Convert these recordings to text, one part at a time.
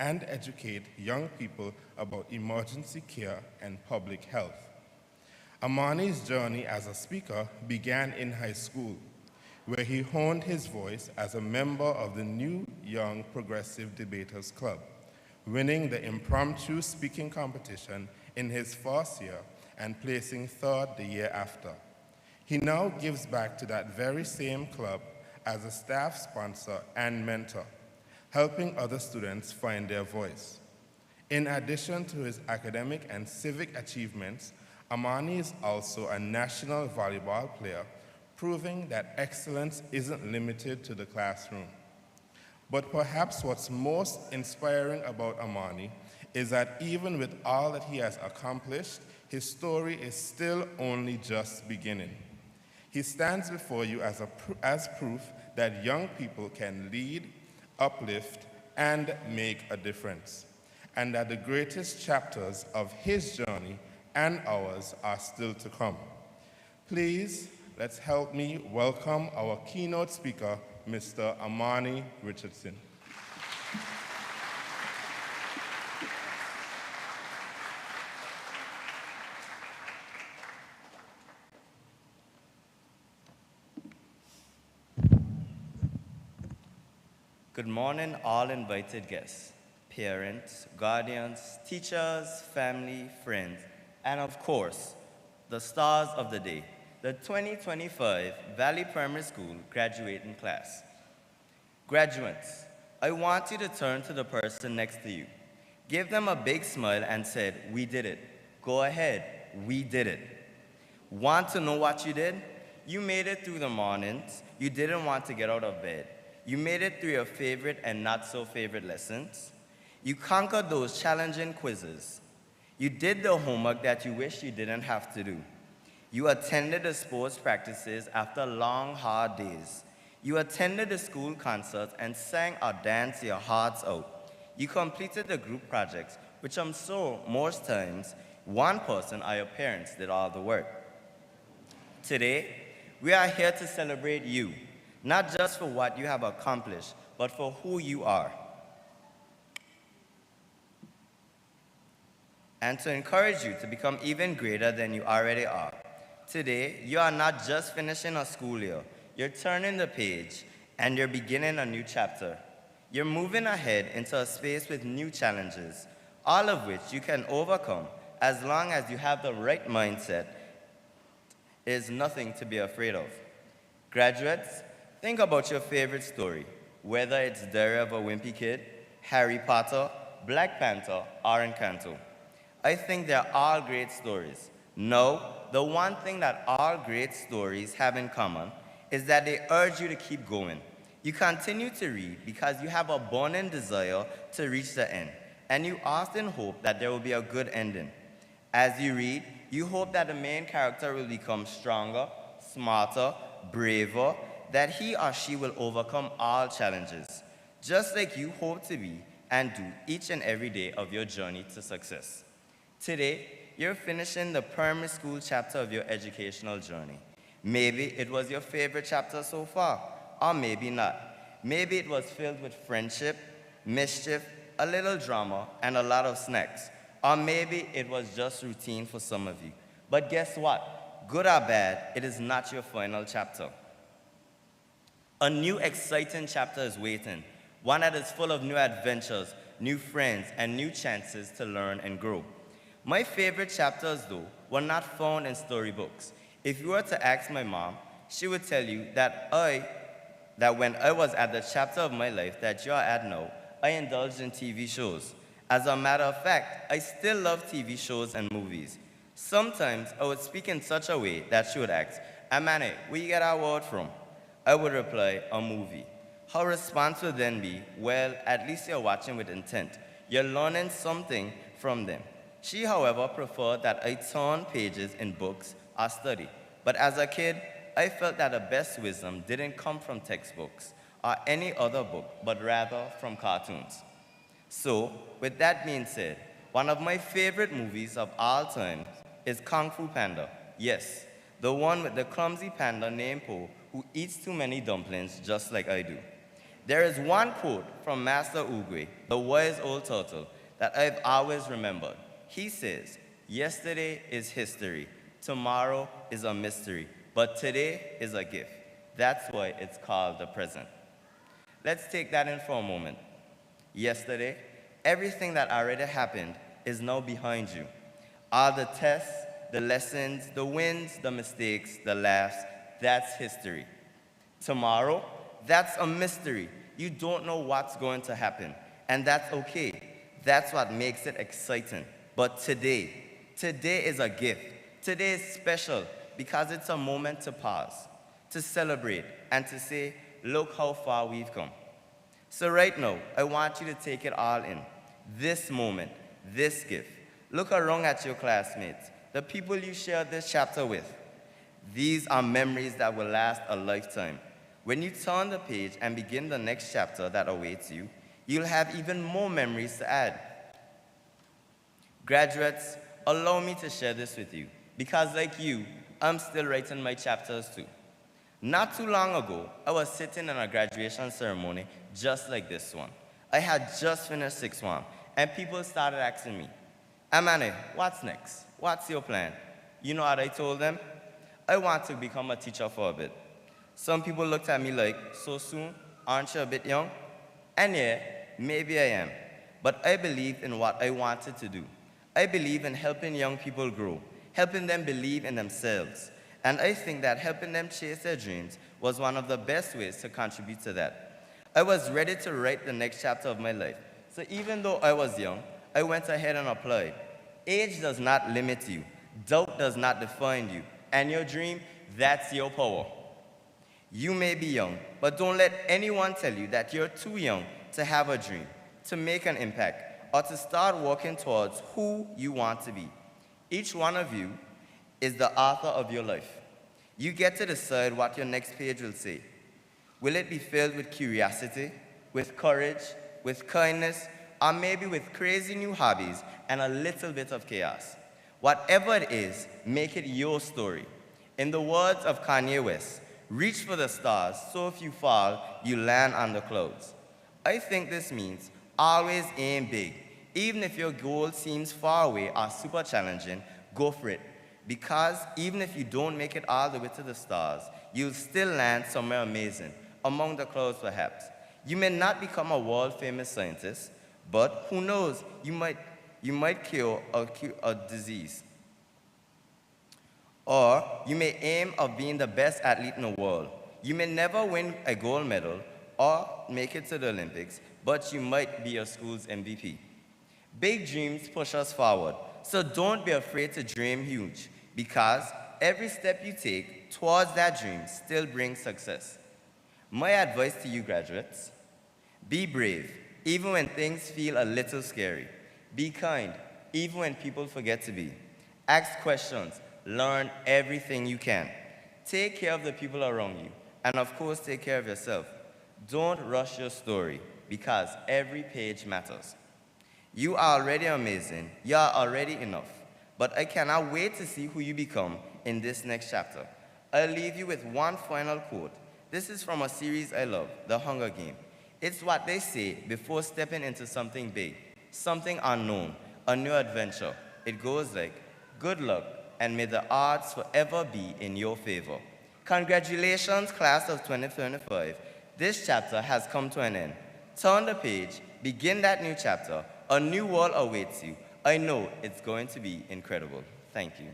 and educate young people about emergency care and public health. Amani's journey as a speaker began in high school, where he honed his voice as a member of the New Young Progressive Debaters Club, winning the impromptu speaking competition in his first year and placing third the year after. He now gives back to that very same club as a staff sponsor and mentor, helping other students find their voice. In addition to his academic and civic achievements, Amani is also a national volleyball player, proving that excellence isn't limited to the classroom. But perhaps what's most inspiring about Amani is that even with all that he has accomplished, his story is still only just beginning. He stands before you as proof that young people can lead, uplift, and make a difference, and that the greatest chapters of his journey and ours are still to come. Please, let's help me welcome our keynote speaker, Mr. Amani Richardson. Good morning, all invited guests, parents, guardians, teachers, family, friends, and of course, the stars of the day, the 2025 Valley Primary School graduating class. Graduates, I want you to turn to the person next to you. Give them a big smile and say, "We did it." Go ahead, we did it. Want to know what you did? You made it through the mornings. You didn't want to get out of bed. You made it through your favorite and not so favorite lessons. You conquered those challenging quizzes. You did the homework that you wish you didn't have to do. You attended the sports practices after long, hard days. You attended the school concerts and sang or danced your hearts out. You completed the group projects, which I'm sure most times one person or your parents did all the work. Today, we are here to celebrate you, not just for what you have accomplished, but for who you are. And to encourage you to become even greater than you already are. Today, you are not just finishing a school year, you're turning the page and you're beginning a new chapter. You're moving ahead into a space with new challenges, all of which you can overcome as long as you have the right mindset. There's nothing to be afraid of. Graduates, think about your favorite story, whether it's Diary of a Wimpy Kid, Harry Potter, Black Panther, or Encanto. I think they're all great stories. No, the one thing that all great stories have in common is that they urge you to keep going. You continue to read because you have a burning desire to reach the end, and you often hope that there will be a good ending. As you read, you hope that the main character will become stronger, smarter, braver, that he or she will overcome all challenges, just like you hope to be and do each and every day of your journey to success. Today, you're finishing the primary school chapter of your educational journey. Maybe it was your favorite chapter so far, or maybe not. Maybe it was filled with friendship, mischief, a little drama, and a lot of snacks. Or maybe it was just routine for some of you. But guess what? Good or bad, it is not your final chapter. A new exciting chapter is waiting, one that is full of new adventures, new friends, and new chances to learn and grow. My favorite chapters, though, were not found in storybooks. If you were to ask my mom, she would tell you that when I was at the chapter of my life that you're at now, I indulged in TV shows. As a matter of fact, I still love TV shows and movies. Sometimes I would speak in such a way that she would ask, "Amani, where you get our word from?" I would reply, "A movie." Her response would then be, "Well, at least you're watching with intent. You're learning something from them." She, however, preferred that I turn pages in books or study. But as a kid, I felt that the best wisdom didn't come from textbooks or any other book, but rather from cartoons. So, with that being said, one of my favorite movies of all time is Kung Fu Panda. Yes, the one with the clumsy panda named Po who eats too many dumplings just like I do. There is one quote from Master Uguay, the wise old turtle, that I've always remembered. He says, "Yesterday is history, tomorrow is a mystery, but today is a gift." That's why it's called the present. Let's take that in for a moment. Yesterday, everything that already happened is now behind you. All the tests, the lessons, the wins, the mistakes, the laughs, that's history. Tomorrow, that's a mystery. You don't know what's going to happen, and that's okay. That's what makes it exciting. But today is a gift. Today is special because it's a moment to pause, to celebrate, and to say, look how far we've come. So right now, I want you to take it all in. This moment, this gift. Look around at your classmates, the people you shared this chapter with. These are memories that will last a lifetime. When you turn the page and begin the next chapter that awaits you, you'll have even more memories to add. Graduates, allow me to share this with you, because like you, I'm still writing my chapters too. Not too long ago, I was sitting in a graduation ceremony just like this one. I had just finished sixth form, and people started asking me, "Amane, what's next? What's your plan?" You know what I told them? I want to become a teacher for a bit. Some people looked at me like, "So soon? Aren't you a bit young?" And yeah, maybe I am. But I believed in what I wanted to do. I believe in helping young people grow, helping them believe in themselves. And I think that helping them chase their dreams was one of the best ways to contribute to that. I was ready to write the next chapter of my life. So even though I was young, I went ahead and applied. Age does not limit you. Doubt does not define you. And your dream, that's your power. You may be young, but don't let anyone tell you that you're too young to have a dream, to make an impact, or to start working towards who you want to be. Each one of you is the author of your life. You get to decide what your next page will say. Will it be filled with curiosity, with courage, with kindness, or maybe with crazy new hobbies and a little bit of chaos? Whatever it is, make it your story. In the words of Kanye West, reach for the stars, so if you fall, you land on the clouds. I think this means always aim big. Even if your goal seems far away or super challenging, go for it. Because even if you don't make it all the way to the stars, you'll still land somewhere amazing, among the clouds perhaps. You may not become a world-famous scientist, but who knows, you might cure a disease. Or you may aim of being the best athlete in the world. You may never win a gold medal or make it to the Olympics, but you might be your school's MVP. Big dreams push us forward, so don't be afraid to dream huge, because every step you take towards that dream still brings success. My advice to you graduates, be brave, even when things feel a little scary. Be kind, even when people forget to be. Ask questions, learn everything you can. Take care of the people around you, and of course, take care of yourself. Don't rush your story, because every page matters. You are already amazing, you are already enough, but I cannot wait to see who you become in this next chapter. I'll leave you with one final quote. This is from a series I love, The Hunger Game. It's what they say before stepping into something big, something unknown, a new adventure. It goes like, good luck, and may the odds forever be in your favor. Congratulations, class of 2025. This chapter has come to an end. Turn the page, begin that new chapter. A new world awaits you. I know it's going to be incredible. Thank you.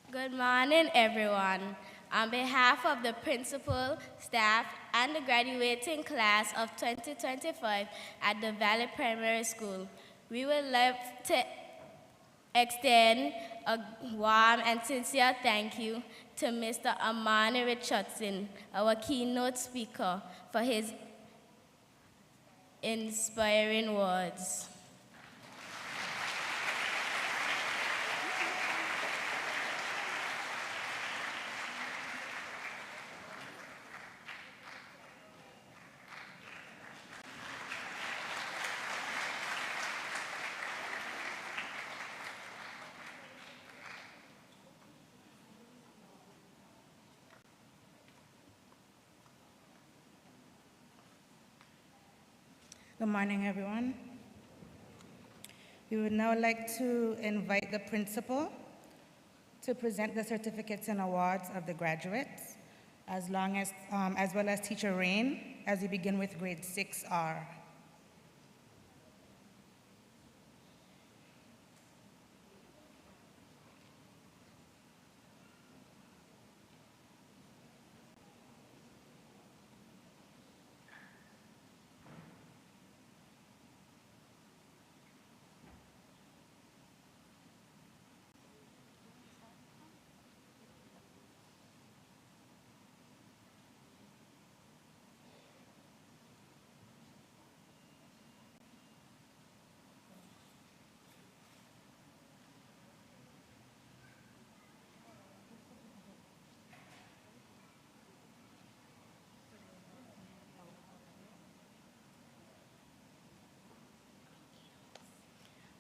Good morning, everyone. On behalf of the principal, staff, and the graduating class of 2025 at the Valley Primary School, we would love to extend a warm and sincere thank you to Mr. Amani Richardson, our keynote speaker, for his inspiring words. Good morning, everyone. We would now like to invite the principal to present the certificates and awards of the graduates, as well as Teacher Rain, as we begin with grade 6R.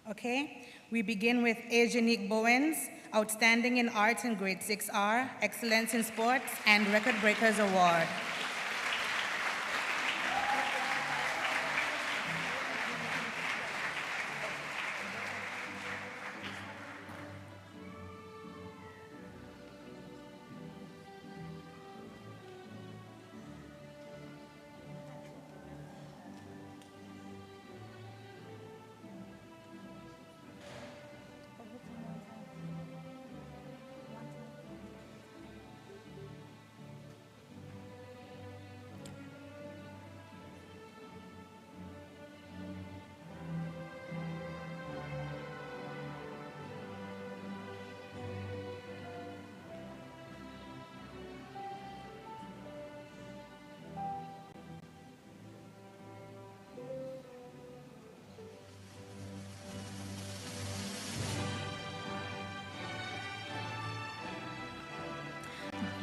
Okay, we begin with Ajanique Bowens, Outstanding in Arts in Grade 6R, Excellence in Sports, and Record Breakers Award.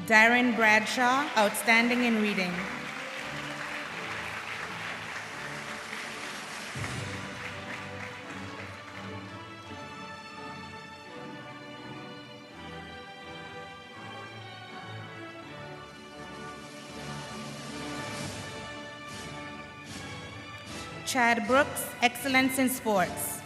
Darren Bradshaw, Outstanding in Reading. Chad Brooks, Excellence in Sports.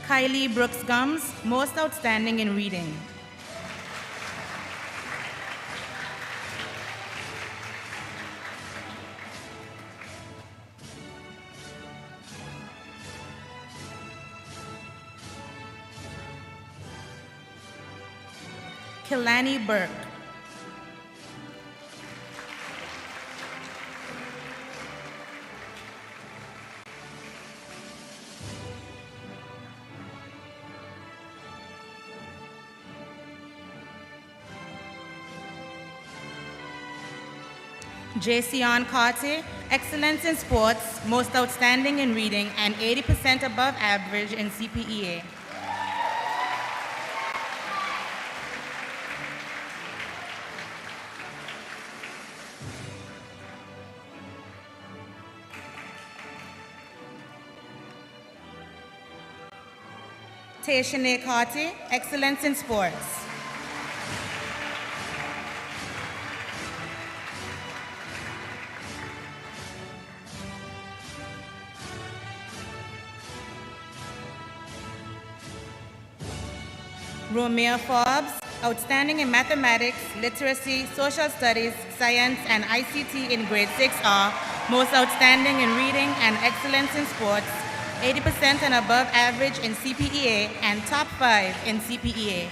Kylie Brooks Gums, Most Outstanding in Reading. Kilani Burke. Jason Carty, Excellence in Sports, Most Outstanding in Reading, and 80% above average in CPEA. Tayshane Carty, Excellence in Sports. Romeo Forbes, Outstanding in Mathematics, Literacy, Social Studies, Science, and ICT in Grade 6R, Most Outstanding in Reading and Excellence in Sports, 80% and above average in CPEA, and top 5 in CPEA.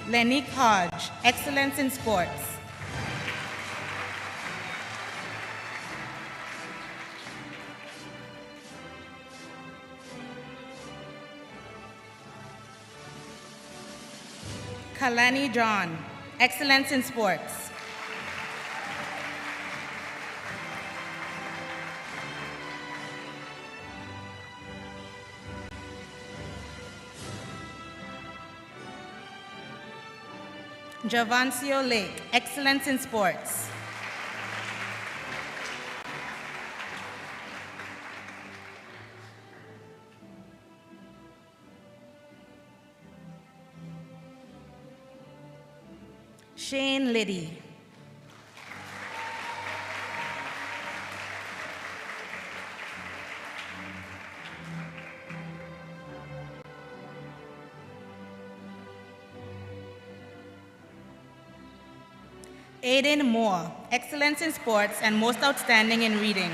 Lenique Hodge, Excellence in Sports. Kalani John, Excellence in Sports. Javancio Lake, excellence in sports. Shane Liddy. Aiden Moore, excellence in sports and most outstanding in reading.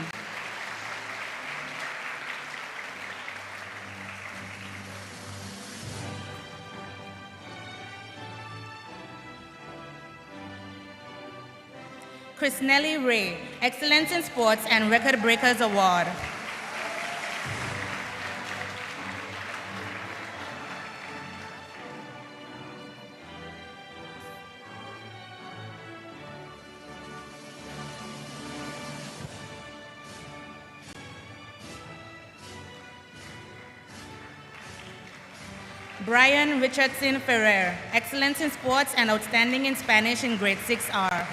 Chrisnelly Ray, excellence in sports and record breakers award. Brian Richardson Ferrer, excellence in sports and outstanding in Spanish in grade 6R.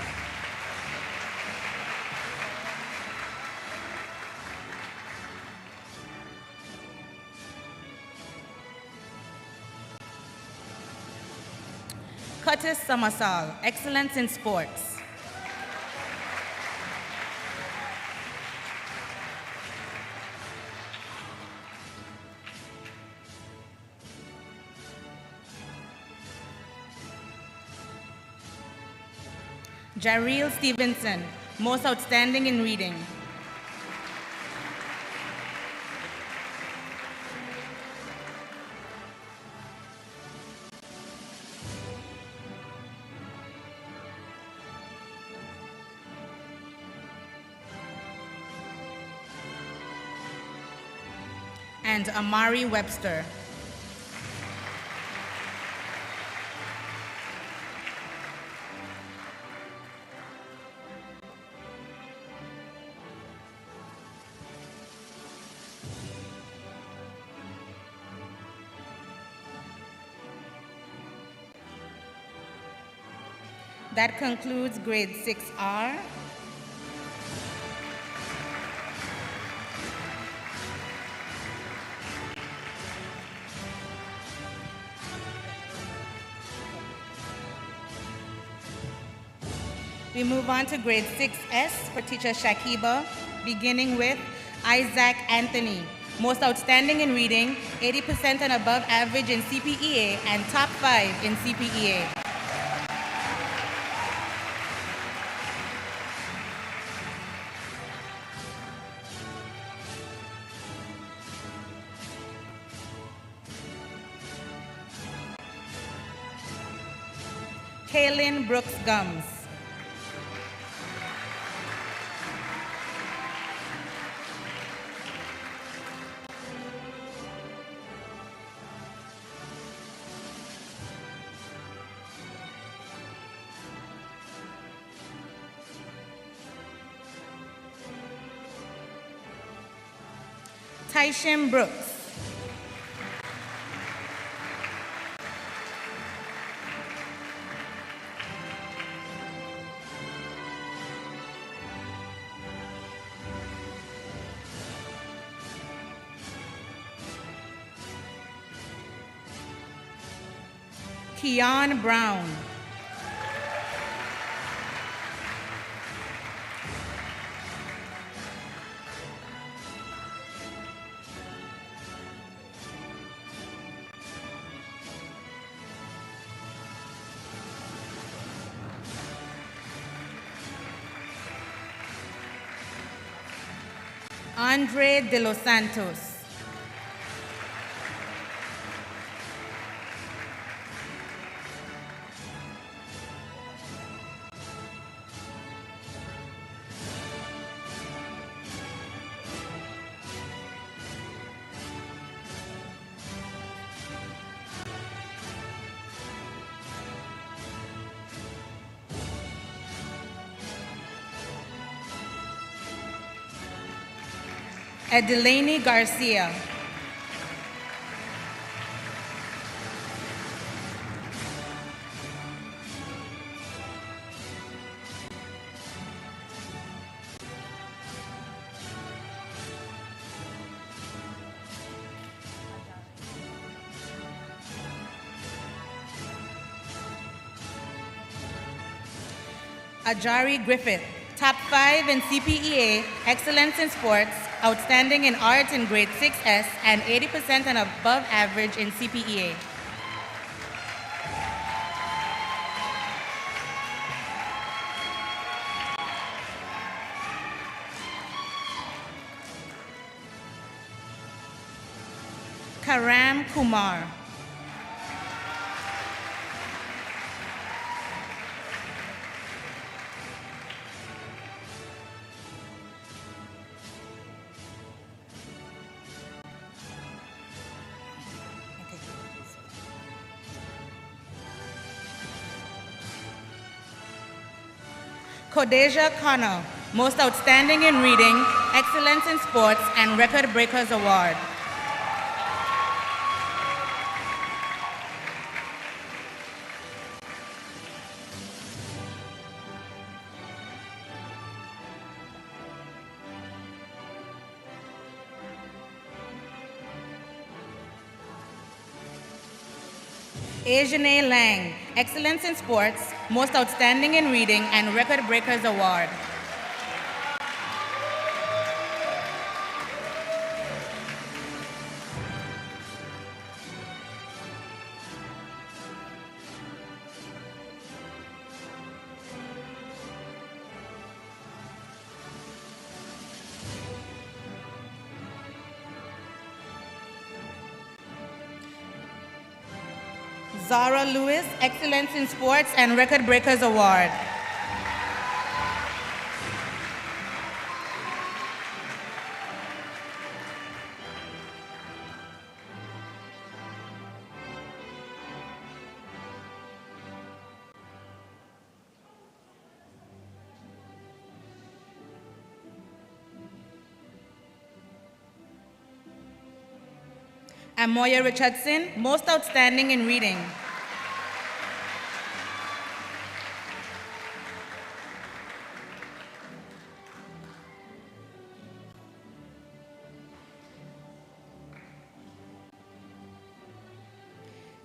Curtis Summersall, excellence in sports. Jareel Stevenson, most outstanding in reading. And Amari Webster. That concludes grade 6R. We move on to grade 6S for teacher Shakiba, beginning with Isaac Anthony, most outstanding in reading, 80% and above average in CPEA, and top 5 in CPEA. Kaylin Brooks Gums. Tysham Brooks. Keon Brown. Andre De Los Santos. Adelaney Garcia. Ajari Griffith, top 5 in CPEA, excellence in sports, outstanding in art in grade 6S, and 80% and above average in CPEA. Karam Kumar. Kodeja Khanna, most outstanding in reading, excellence in sports, and Record Breakers Award. Ajane Lang, excellence in sports, most outstanding in reading, and Record Breakers Award. Zara Lewis, excellence in sports, and Record Breakers Award. Amoya Richardson, most outstanding in reading.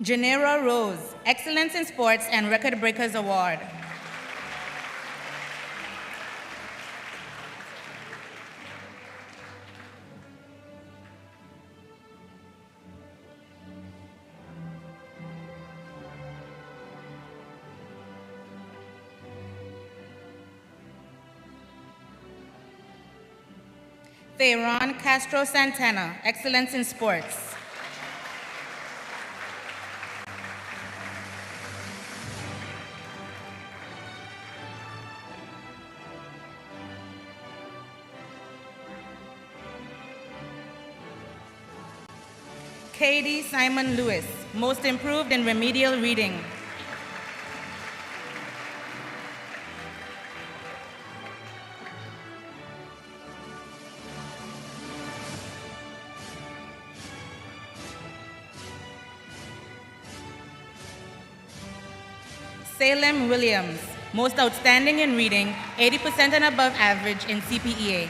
Janera Rose, excellence in sports and Record Breakers Award. Theron Castro Santana, excellence in sports. Katie Simon Lewis, most improved in remedial reading. Salem Williams, most outstanding in reading, 80% and above average in CPEA.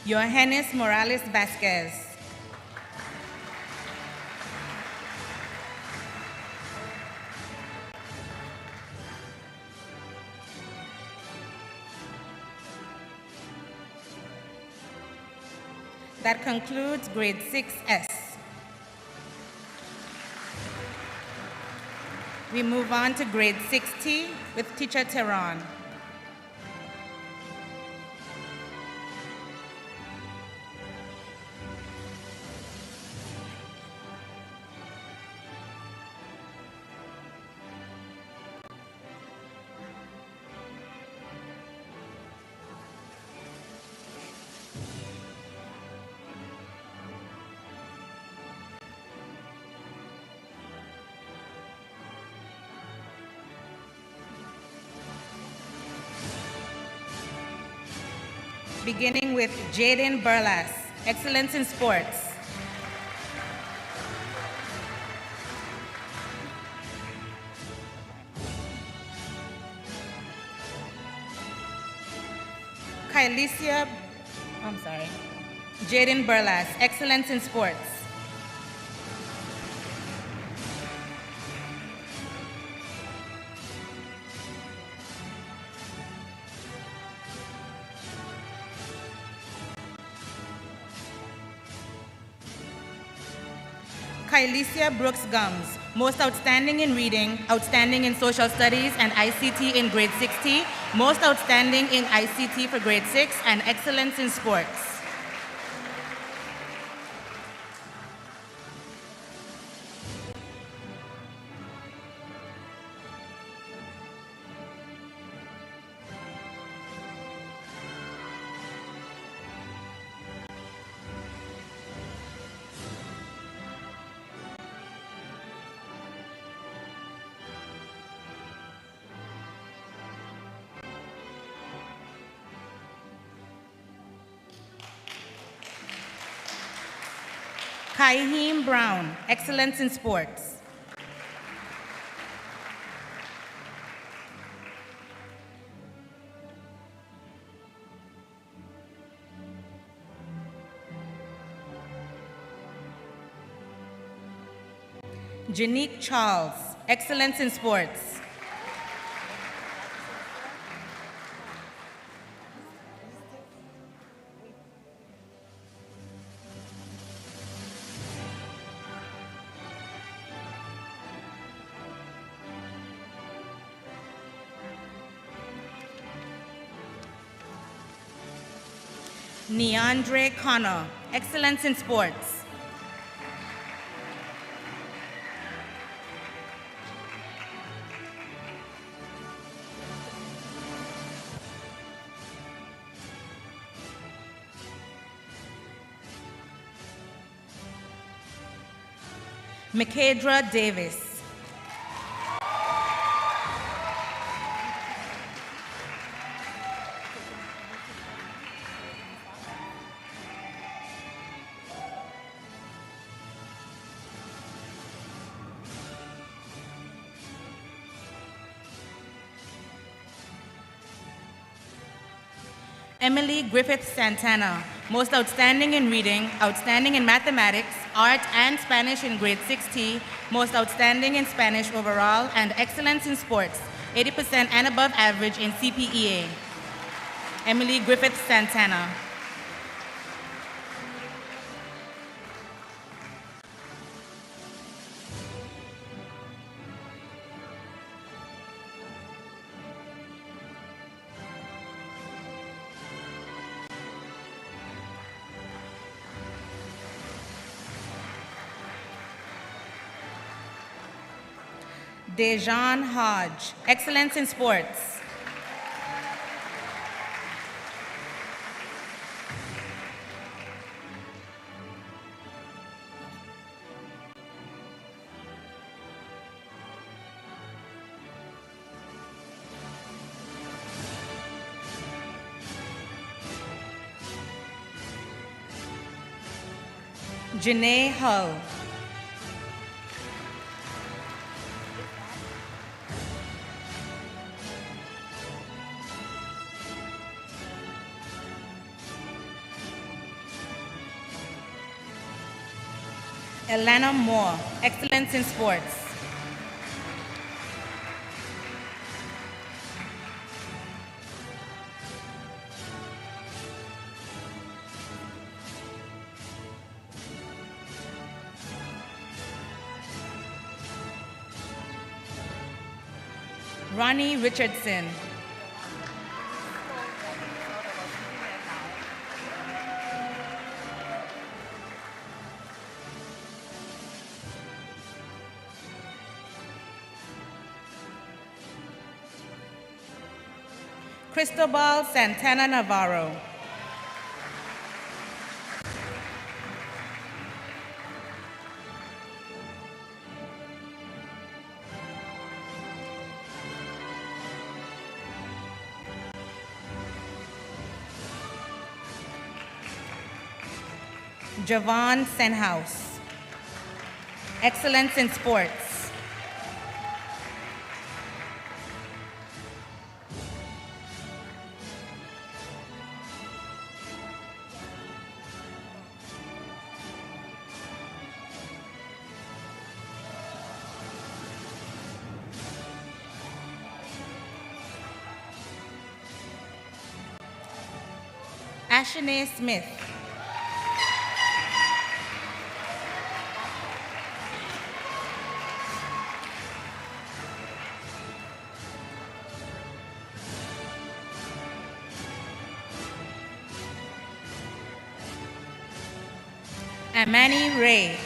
Johannes Morales Vasquez. That concludes grade 6S. We move on to grade 6T with teacher Tehran. Beginning with Jaden Burlas, excellence in sports. Jaden Burlas, excellence in sports. Kylesia Brooks Gums, most outstanding in reading, outstanding in social studies and ICT in grade 6T, most outstanding in ICT for grade 6, and excellence in sports. Kaheem Brown, excellence in sports. Janique Charles, excellence in sports. Neandre Connor, excellence in sports. Makadra Davis. Emily Griffith Santana, most outstanding in reading, outstanding in mathematics, art, and Spanish in grade 6T, most outstanding in Spanish overall, and excellence in sports, 80% and above average in CPEA. Emily Griffith Santana. Dejan Hodge, excellence in sports. Janae Hull. Elana Moore, excellence in sports. Ronnie Richardson. Cristobal Santana Navarro. Javon Senhouse, excellence in sports. Ashanae Smith. Amani Ray.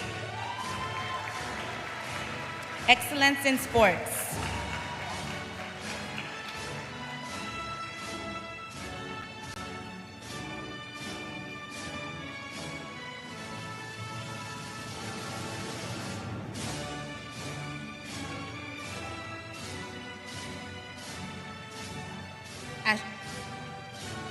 Excellence in Sports.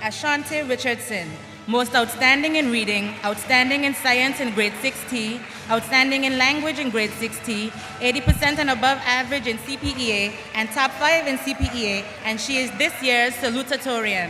Ashante Richardson, most outstanding in reading, outstanding in science in grade 6T, outstanding in language in grade 6T, 80% and above average in CPEA, and top 5 in CPEA, and she is this year's salutatorian.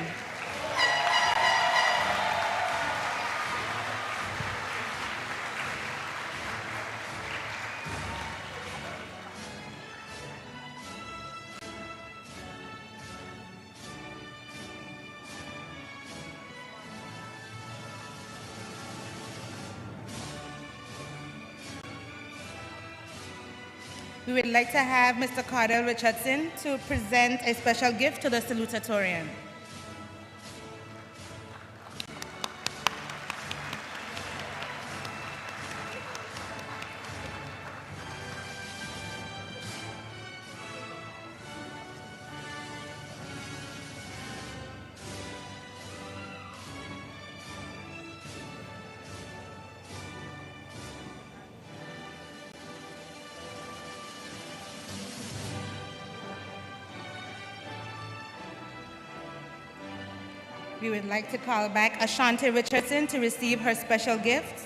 We would like to have Mr. Cardell Richardson to present a special gift to the salutatorian. We would like to call back Ashante Richardson to receive her special gift.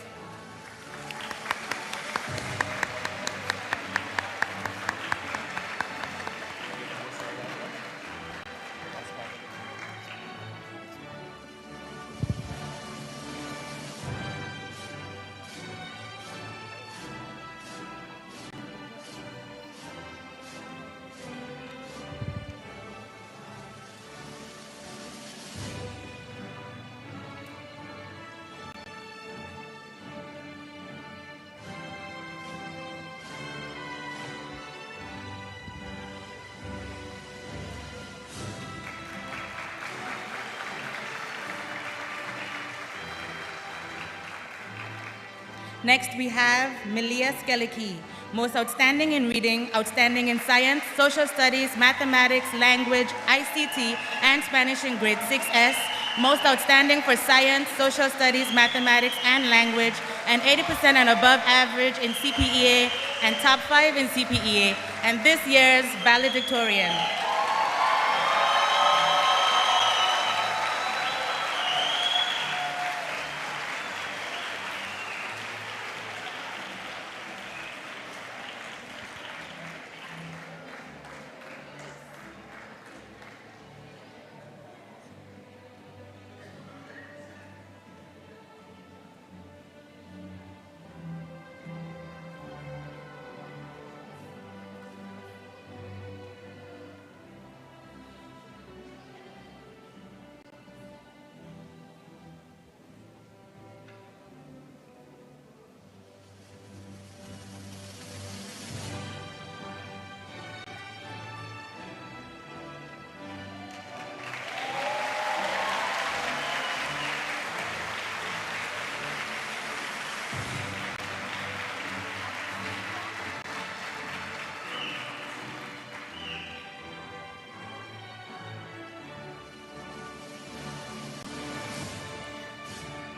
Next, we have Melia Skellicki, most outstanding in reading, outstanding in science, social studies, mathematics, language, ICT, and Spanish in grade 6S, most outstanding for science, social studies, mathematics, and language, and 80% and above average in CPEA, and top 5 in CPEA, and this year's valedictorian.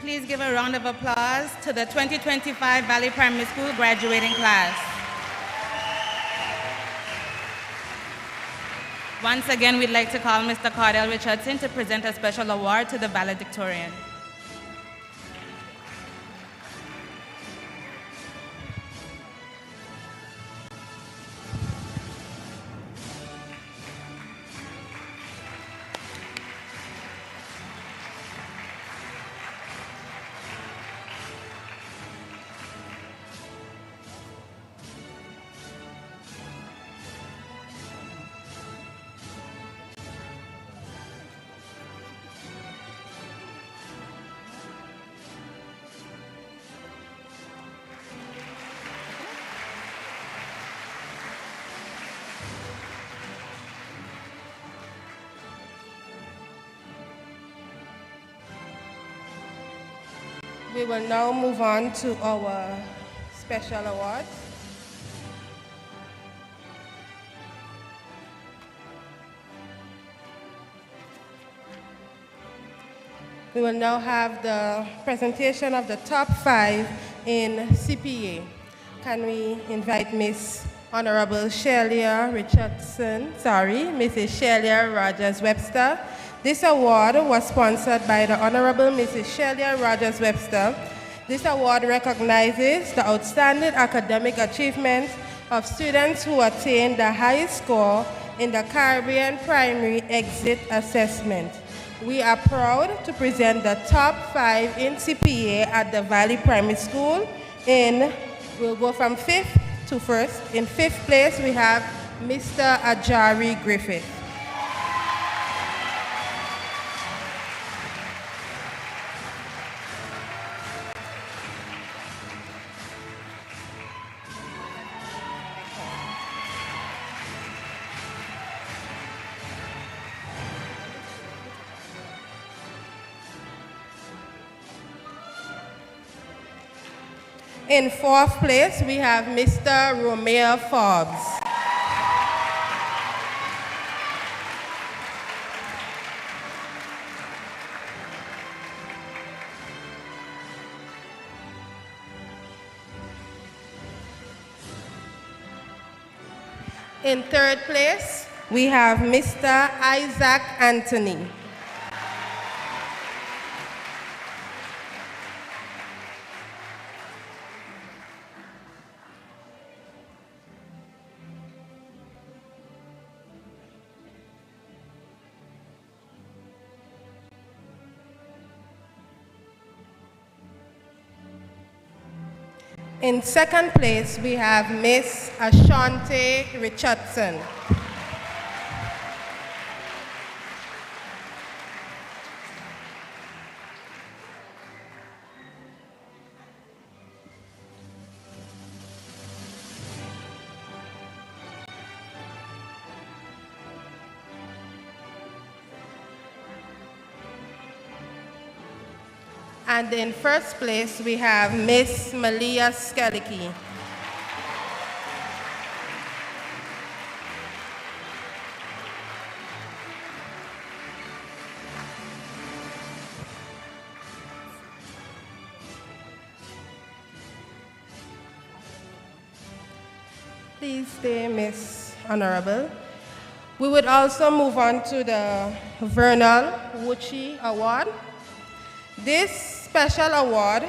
Please give a round of applause to the 2025 Valley Primary School graduating class. Once again, we'd like to call Mr. Cardell Richardson to present a special award to the valedictorian. We will now move on to our special awards. We will now have the presentation of the top 5 in CPA. Can we invite Miss Honorable Shelia Mrs. Shelia Rogers-Webster. This award was sponsored by the Honorable Mrs. Shelia Rogers-Webster. This award recognizes the outstanding academic achievements of students who attained the highest score in the Caribbean Primary Exit Assessment. We are proud to present the top 5 in CPA at the Valley Primary School. We'll go from 5th to 1st. In 5th place, we have Mr. Ajari Griffith. In 4th place, we have Mr. Romeo Forbes. In 3rd place, we have Mr. Isaac Anthony. In 2nd place, we have Miss Ashante Richardson. And in 1st place, we have Miss Malia Skellicky. Please stay, Miss Honorable. We would also move on to the Vernal Wuchie Award. This special award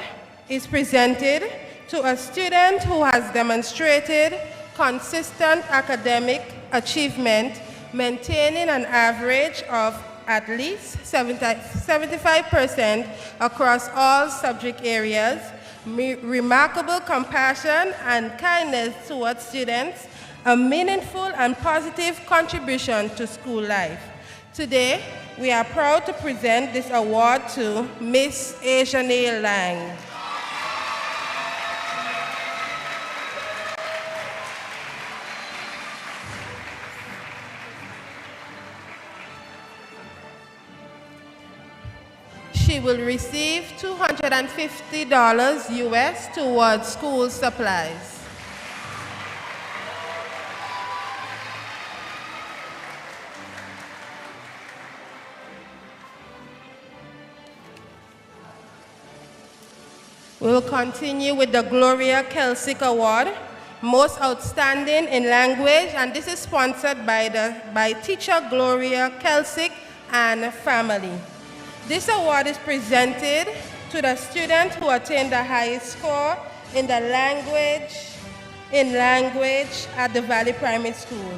is presented to a student who has demonstrated consistent academic achievement, maintaining an average of at least 75% across all subject areas, remarkable compassion and kindness towards students, a meaningful and positive contribution to school life. Today, we are proud to present this award to Miss Asiane Lang. She will receive $250 US towards school supplies. We will continue with the Gloria Kelsick Award, Most Outstanding in Language, and this is sponsored by teacher Gloria Kelsick and family. This award is presented to the student who attained the highest score in language at the Valley Primary School.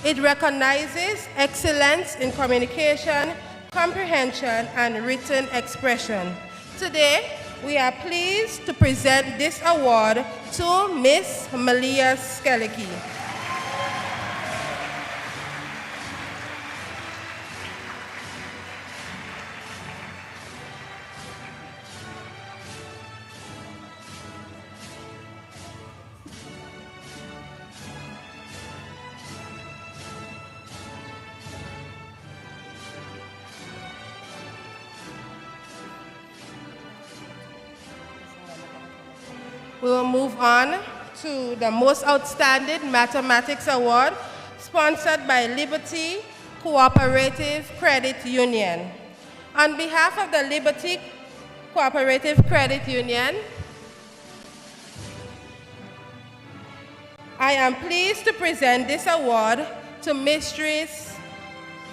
It recognizes excellence in communication, comprehension, and written expression. Today, we are pleased to present this award to Miss Malia Skellicky. We will move on to the Most Outstanding Mathematics Award, sponsored by Liberty Cooperative Credit Union. On behalf of the Liberty Cooperative Credit Union, I am pleased to present this award to Mistress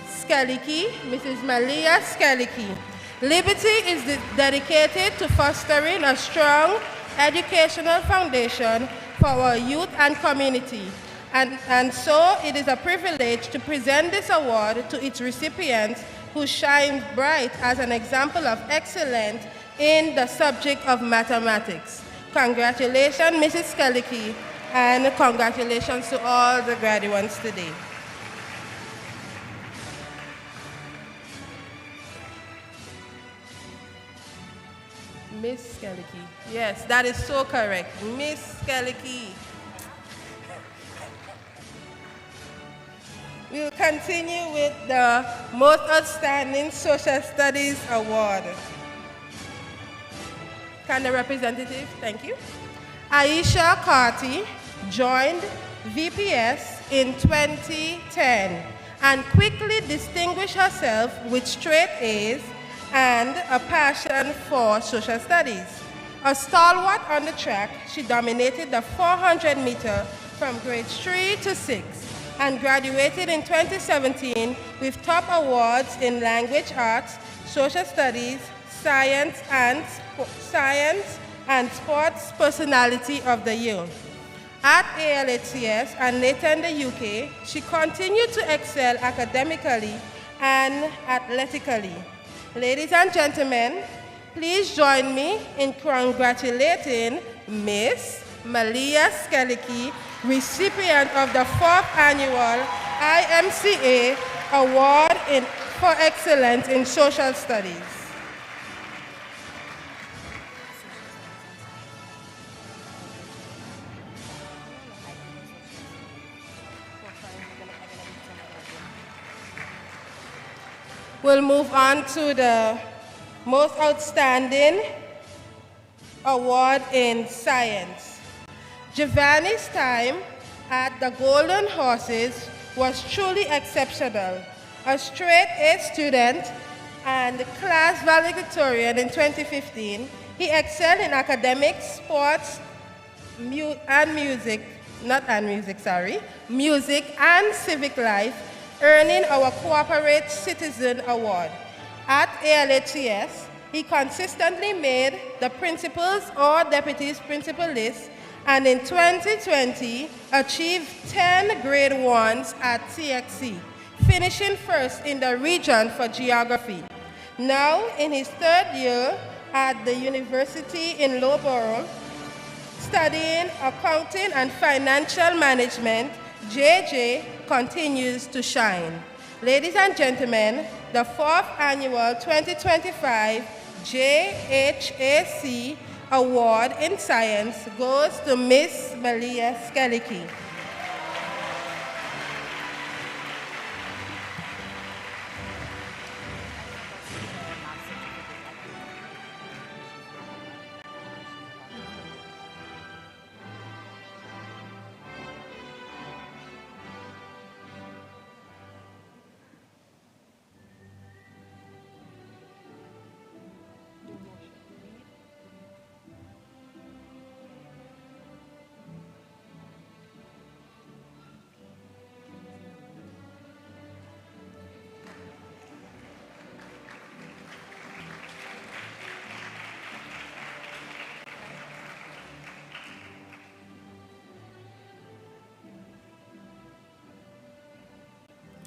Skellicki, Mrs. Malia Skellicki. Liberty is dedicated to fostering a strong educational foundation for our youth and community. And so it is a privilege to present this award to its recipients who shine bright as an example of excellence in the subject of mathematics. Congratulations, Mrs. Skellicki, and congratulations to all the graduates today. Miss Skellicki. Yes, that is so correct. Miss Skellicki. We'll continue with the Most Outstanding Social Studies Award. Can the representative, thank you. Aisha Carty joined VPS in 2010 and quickly distinguished herself with straight A's and a passion for social studies. A stalwart on the track, she dominated the 400 meter from grades 3 to 6 and graduated in 2017 with top awards in language arts, social studies, science and sports personality of the year. At ALHCS and later in the UK, she continued to excel academically and athletically. Ladies and gentlemen, please join me in congratulating Miss Malia Skellicki, recipient of the 4th Annual IMCA Award for Excellence in Social Studies. We'll move on to the Most Outstanding Award in Science. Giovanni's time at the Golden Horses was truly exceptional. A straight A student and class valedictorian in 2015, he excelled in academics, sports, music and civic life, earning our Cooperate Citizen Award. At ALHCS, he consistently made the principal's or deputy's principal list, and in 2020 achieved 10 grade 1s at CXC, finishing first in the region for geography. Now, in his 3rd year at the university in Loughborough, studying accounting and financial management, JJ continues to shine. Ladies and gentlemen, the 4th Annual 2025 JHAC Award in Science goes to Miss Malia Skellicki.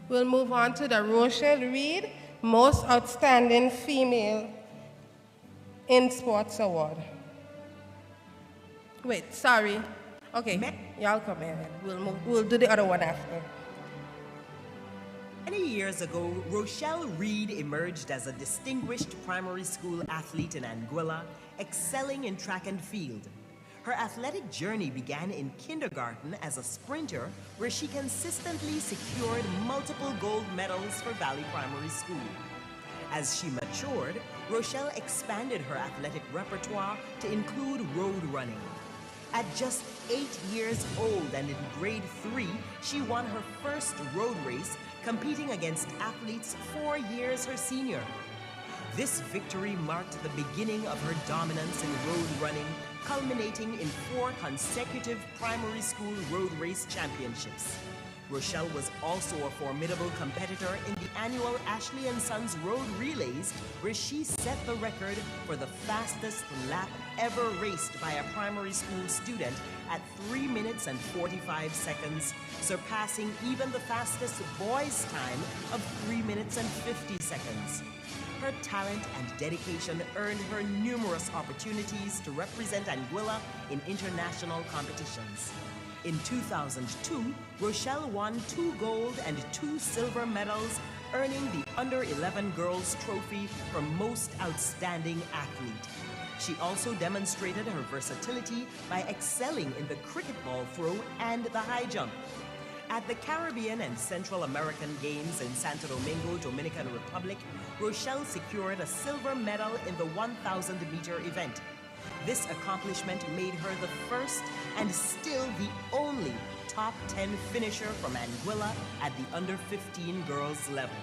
We'll move on to the Rochelle Reed Most Outstanding Female in Sports Award. Wait, sorry. Okay, y'all come ahead. We'll do the other one after. Many years ago, Rochelle Reed emerged as a distinguished primary school athlete in Anguilla, excelling in track and field. Her athletic journey began in kindergarten as a sprinter, where she consistently secured multiple gold medals for Valley Primary School. As she matured, Rochelle expanded her athletic repertoire to include road running. At just 8 years old and in grade 3, she won her first road race, competing against athletes 4 years her senior. This victory marked the beginning of her dominance in road running, culminating in 4 consecutive primary school road race championships. Rochelle was also a formidable competitor in the annual Ashley & Sons Road Relays, where she set the record for the fastest lap ever raced by a primary school student at 3 minutes and 45 seconds, surpassing even the fastest boys' time of 3 minutes and 50 seconds. Her talent and dedication earned her numerous opportunities to represent Anguilla in international competitions. In 2002, Rochelle won 2 gold and 2 silver medals, earning the Under-11 Girls Trophy for Most Outstanding Athlete. She also demonstrated her versatility by excelling in the cricket ball throw and the high jump. At the Caribbean and Central American Games in Santo Domingo, Dominican Republic, Rochelle secured a silver medal in the 1,000-meter event. This accomplishment made her the first and still the only top 10 finisher from Anguilla at the under-15 girls level.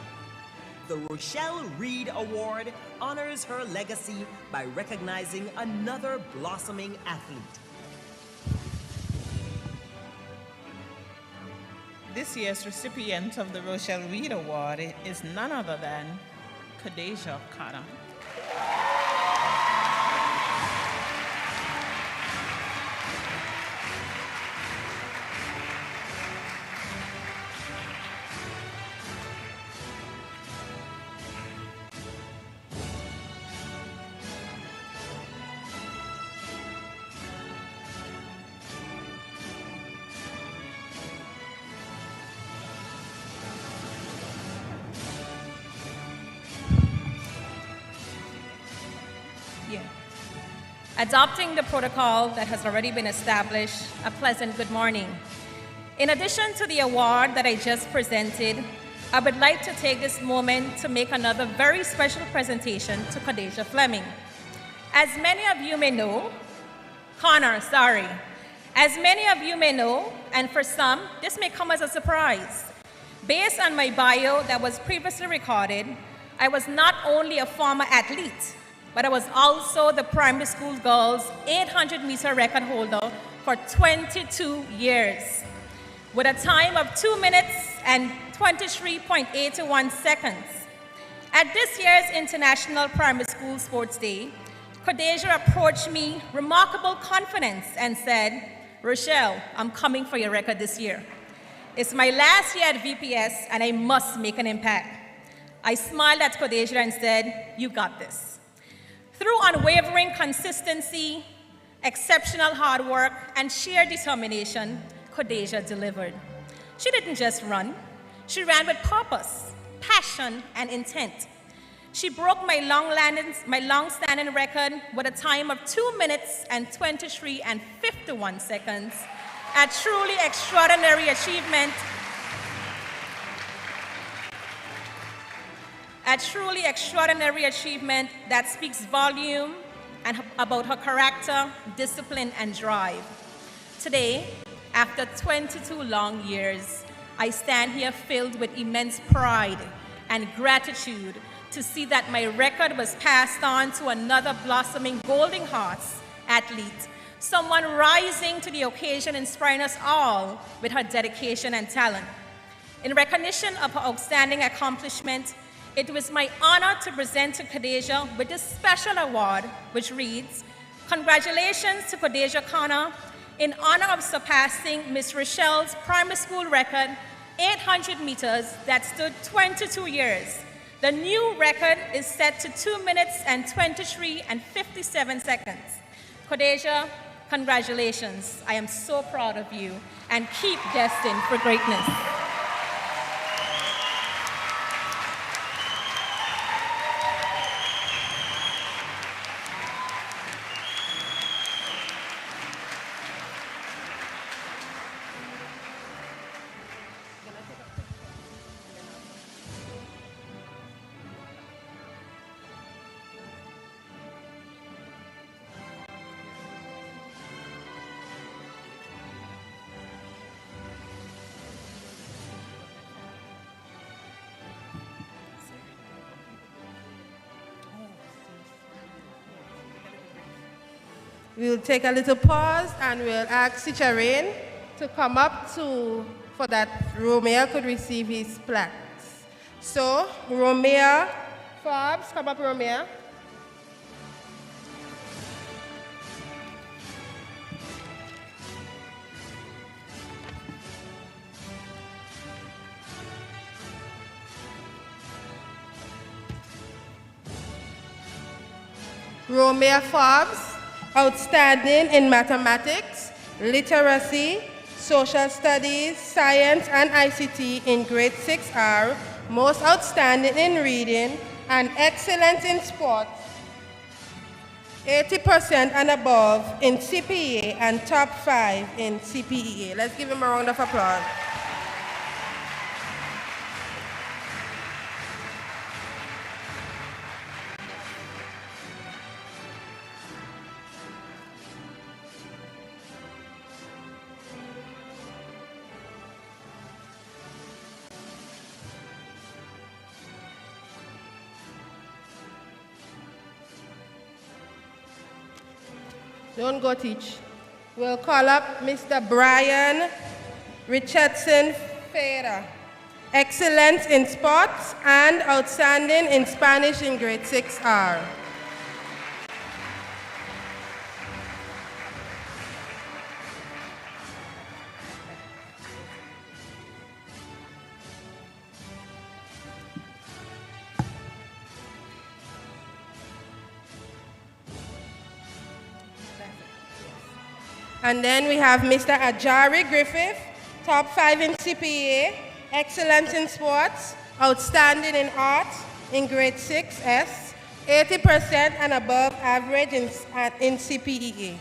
The Rochelle Reed Award honors her legacy by recognizing another blossoming athlete. This year's recipient of the Rochelle Reed Award is none other than Khadijah Khanna. Adopting the protocol that has already been established, a pleasant good morning. In addition to the award that I just presented, I would like to take this moment to make another very special presentation to Khadijah Fleming. As many of you may know, As many of you may know, and for some, this may come as a surprise. Based on my bio that was previously recorded, I was not only a former athlete, but I was also the primary school girls' 800-meter record holder for 22 years, with a time of 2 minutes and 23.81 seconds. At this year's International Primary School Sports Day, Khadijah approached me remarkable confidence and said, "Rochelle, I'm coming for your record this year. It's my last year at VPS and I must make an impact." I smiled at Khadijah and said, "You got this." Through unwavering consistency, exceptional hard work, and sheer determination, Khadijah delivered. She didn't just run. She ran with purpose, passion, and intent. She broke my long-standing record with a time of 2 minutes and 23 and 51 seconds, a truly extraordinary achievement. A truly extraordinary achievement that speaks volume and about her character, discipline, and drive. Today, after 22 long years, I stand here filled with immense pride and gratitude to see that my record was passed on to another blossoming Golden Hearts athlete, someone rising to the occasion, inspiring us all with her dedication and talent. In recognition of her outstanding accomplishment, it was my honor to present to Khadijah with this special award, which reads, "Congratulations to Khadijah Khanna in honor of surpassing Miss Rochelle's primary school record, 800 meters that stood 22 years. The new record is set to 2 minutes and 23 and 57 seconds. Khadijah, congratulations. I am so proud of you and keep destined for greatness." We'll take a little pause and we'll ask Teacher Rain to come up for that Romeo could receive his plaques. So, Romeo Forbes, come up, Romeo. Romeo Forbes, outstanding in mathematics, literacy, social studies, science, and ICT in grade 6R, most outstanding in reading, and excellent in sports, 80% and above in CPA, and top 5 in CPEA. Let's give him a round of applause. Don't go teach. We'll call up Mr. Brian Richardson Ferreira. Excellent in sports and outstanding in Spanish in grade 6R. And then we have Mr. Ajari Griffith, top 5 in CPA, excellent in sports, outstanding in arts in grade 6S, 80% and above average in CPEA.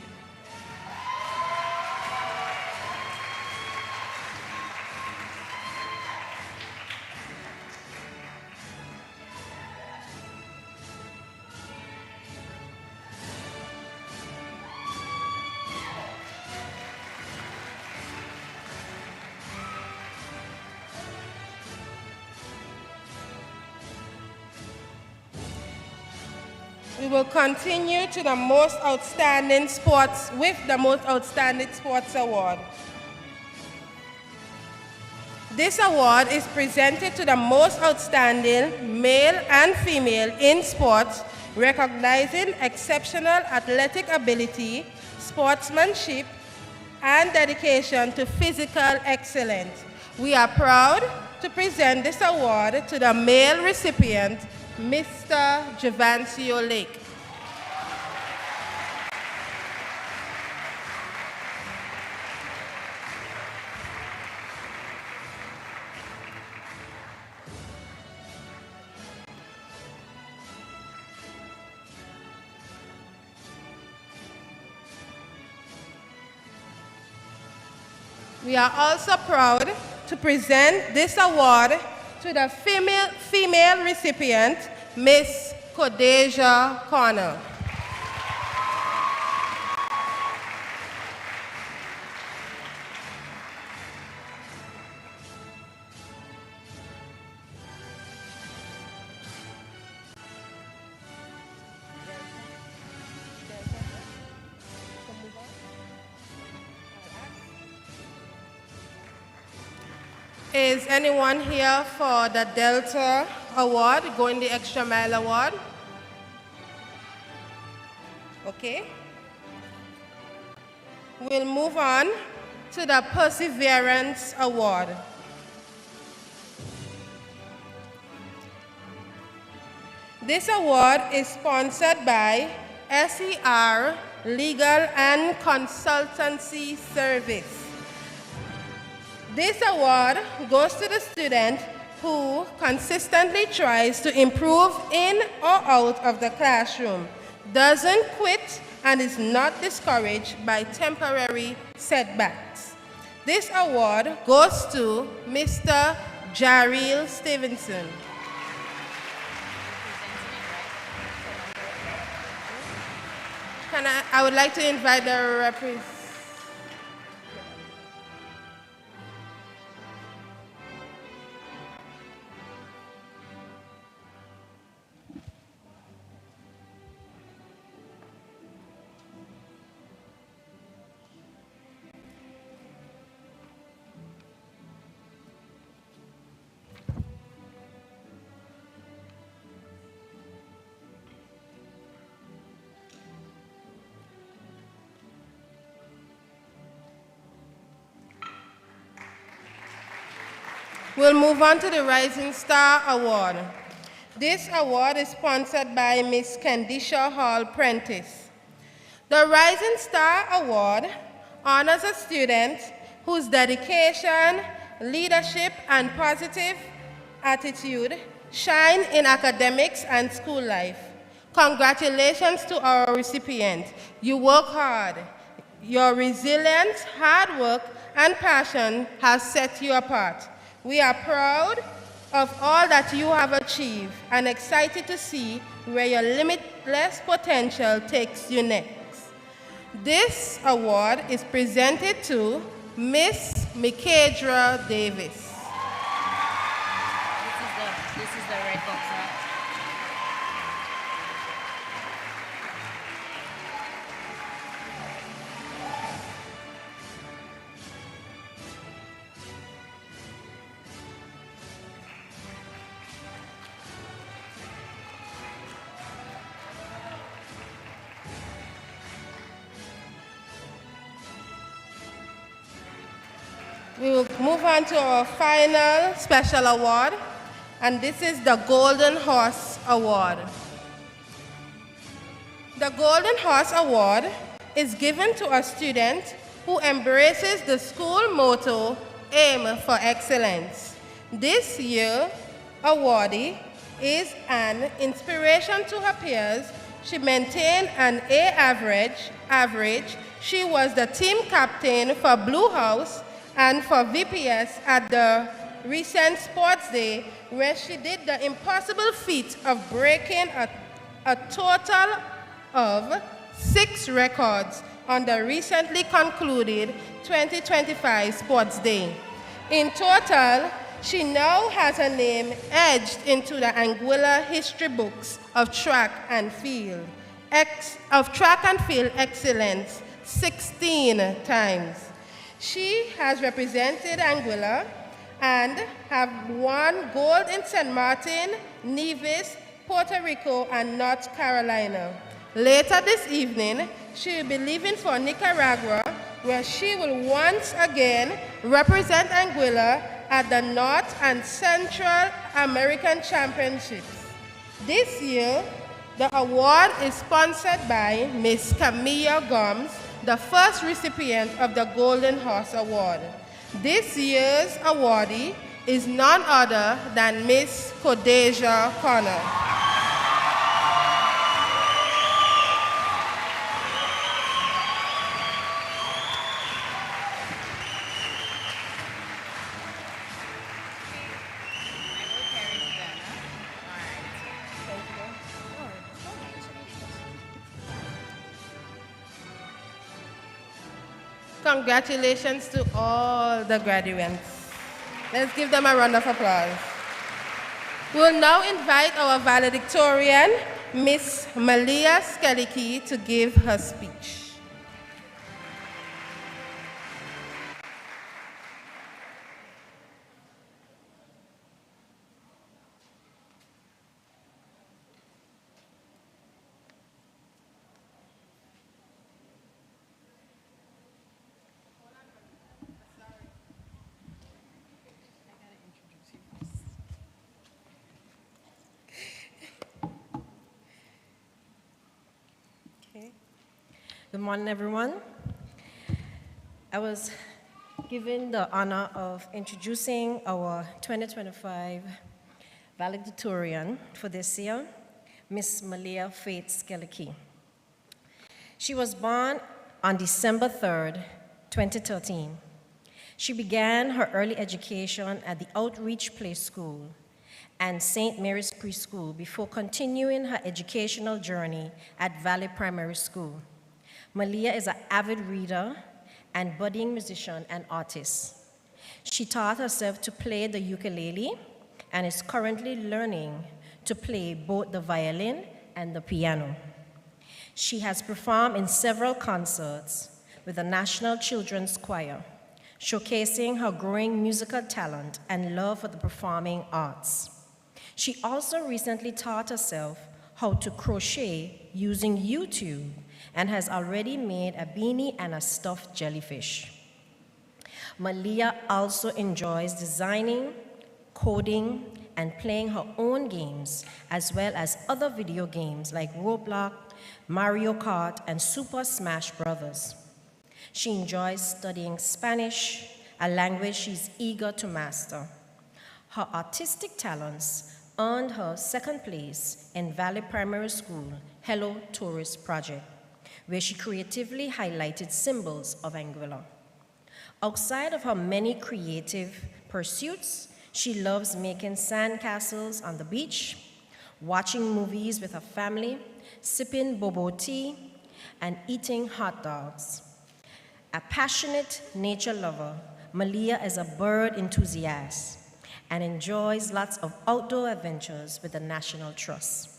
We will continue to the most outstanding sports with the most outstanding sports award. This award is presented to the most outstanding male and female in sports, recognizing exceptional athletic ability, sportsmanship, and dedication to physical excellence. We are proud to present this award to the male recipient, Mr. Javancio Lake. We are also proud to present this award to the female recipient, Miss Kodeja Connor. Is anyone here for the Delta Award, Going the Extra Mile Award? Okay. We'll move on to the Perseverance Award. This award is sponsored by SER Legal and Consultancy Service. This award goes to the student who consistently tries to improve in or out of the classroom, doesn't quit, and is not discouraged by temporary setbacks. This award goes to Mr. Jareel Stevenson. I would like to invite the representative. We'll move on to the Rising Star Award. This award is sponsored by Miss Kendisha Hall Prentice. The Rising Star Award honors a student whose dedication, leadership, and positive attitude shine in academics and school life. Congratulations to our recipient. You work hard. Your resilience, hard work, and passion has set you apart. We are proud of all that you have achieved and excited to see where your limitless potential takes you next. This award is presented to Miss Mikedra Davis. This is the red box, huh? We will move on to our final special award, and this is the Golden Horse Award. The Golden Horse Award is given to a student who embraces the school motto, Aim for Excellence. This year, awardee is an inspiration to her peers. She maintained an A average. She was the team captain for Blue House and for VPS at the recent sports day, where she did the impossible feat of breaking a total of 6 records on the recently concluded 2025 sports day. In total, she now has her name etched into the Anguilla history books of track and field excellence 16 times. She has represented Anguilla and have won gold in St. Martin, Nevis, Puerto Rico, and North Carolina. Later this evening, she will be leaving for Nicaragua, where she will once again represent Anguilla at the North and Central American Championships. This year, the award is sponsored by Miss Camilla Gomes, the first recipient of the Golden Horse Award. This year's awardee is none other than Miss Kodeja Connor. Congratulations to all the graduates. Let's give them a round of applause. We'll now invite our valedictorian, Miss Malia Skellicki, to give her speech. Good morning, everyone. I was given the honor of introducing our 2025 valedictorian for this year, Miss Malia Faith Skellicki. She was born on December 3rd, 2013. She began her early education at the Outreach Play School and St. Mary's Preschool before continuing her educational journey at Valley Primary School. Malia is an avid reader and budding musician and artist. She taught herself to play the ukulele and is currently learning to play both the violin and the piano. She has performed in several concerts with the National Children's Choir, showcasing her growing musical talent and love for the performing arts. She also recently taught herself how to crochet using YouTube and has already made a beanie and a stuffed jellyfish. Malia also enjoys designing, coding, and playing her own games, as well as other video games like Roblox, Mario Kart, and Super Smash Bros. She enjoys studying Spanish, a language she's eager to master. Her artistic talents earned her second place in Valley Primary School Hello Tourist Project, where she creatively highlighted symbols of Anguilla. Outside of her many creative pursuits, she loves making sandcastles on the beach, watching movies with her family, sipping boba tea, and eating hot dogs. A passionate nature lover, Malia is a bird enthusiast and enjoys lots of outdoor adventures with the National Trust.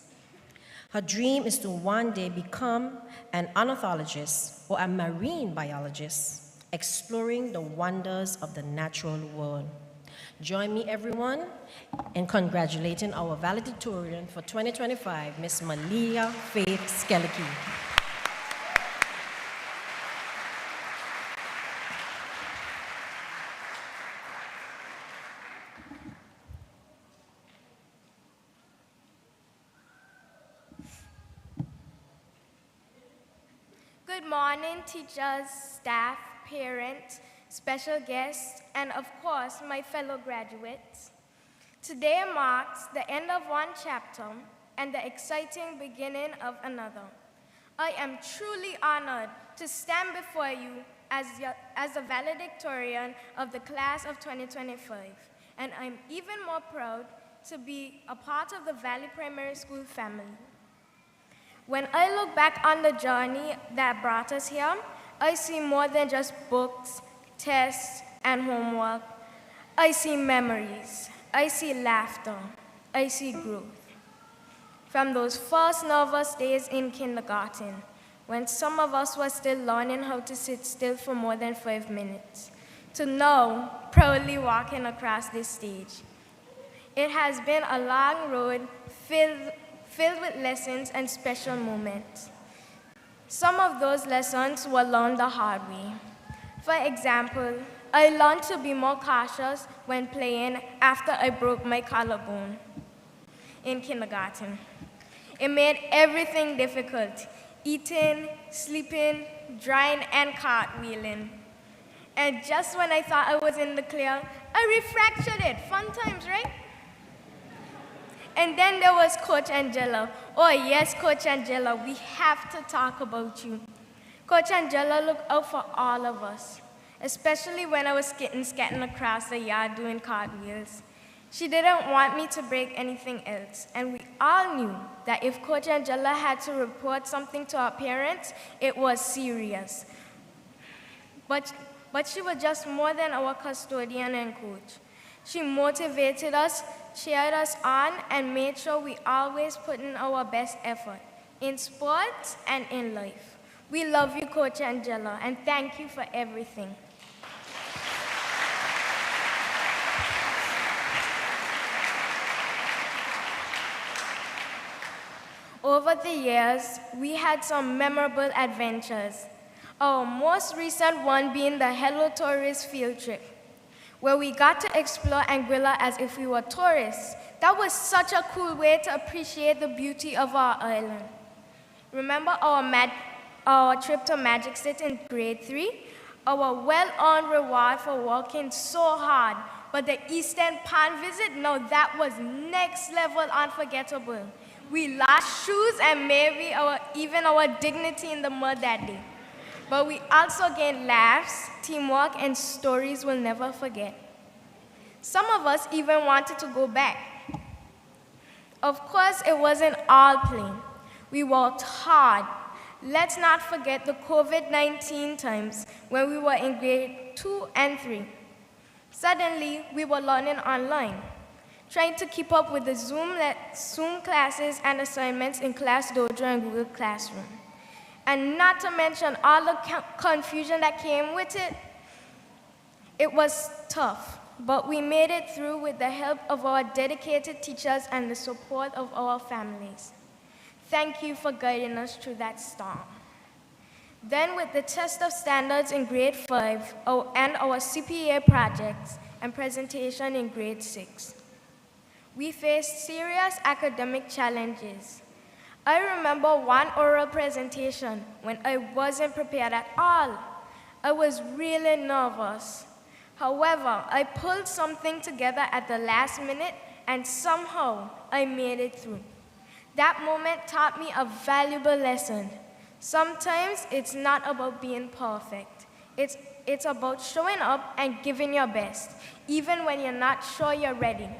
Her dream is to one day become an ornithologist or a marine biologist, exploring the wonders of the natural world. Join me, everyone, in congratulating our valedictorian for 2025, Miss Malia Faith Skellicky. Good morning, teachers, staff, parents, special guests, and of course, my fellow graduates. Today marks the end of one chapter and the exciting beginning of another. I am truly honored to stand before you as the valedictorian of the class of 2025, and I'm even more proud to be a part of the Valley Primary School family. When I look back on the journey that brought us here, I see more than just books, tests, and homework. I see memories. I see laughter. I see growth. From those first nervous days in kindergarten, when some of us were still learning how to sit still for more than 5 minutes, to now proudly walking across this stage. It has been a long road filled with lessons and special moments. Some of those lessons were learned the hard way. For example, I learned to be more cautious when playing after I broke my collarbone in kindergarten. It made everything difficult: eating, sleeping, drying, and cartwheeling. And just when I thought I was in the clear, I refractured it. Fun times, right? And then there was Coach Angela. Oh yes, Coach Angela, we have to talk about you. Coach Angela looked out for all of us, especially when I was scatting across the yard doing cartwheels. She didn't want me to break anything else, and we all knew that if Coach Angela had to report something to our parents, it was serious. But she was just more than our custodian and coach. She motivated us, cheered us on, and made sure we always put in our best effort, in sports and in life. We love you, Coach Angela, and thank you for everything. Over the years, we had some memorable adventures. Our most recent one being the Hello Tourist field trip, where we got to explore Anguilla as if we were tourists. That was such a cool way to appreciate the beauty of our island. Remember our trip to Magic City in grade 3? Our well-earned reward for working so hard. But the Eastern Pond visit, no, that was next level unforgettable. We lost shoes and maybe even our dignity in the mud that day. But we also gained laughs, teamwork, and stories we'll never forget. Some of us even wanted to go back. Of course, it wasn't all plain. We worked hard. Let's not forget the COVID-19 times when we were in grade 2 and 3. Suddenly, we were learning online, trying to keep up with the Zoom classes and assignments in Class Dojo and Google Classroom. And not to mention all the confusion that came with it. It was tough, but we made it through with the help of our dedicated teachers and the support of our families. Thank you for guiding us through that storm. Then with the test of standards in grade 5 and our CPA projects and presentation in grade 6, We faced serious academic challenges. I remember one oral presentation when I wasn't prepared at all. I was really nervous. However, I pulled something together at the last minute and somehow I made it through. That moment taught me a valuable lesson. Sometimes it's not about being perfect. It's about showing up and giving your best, even when you're not sure you're ready.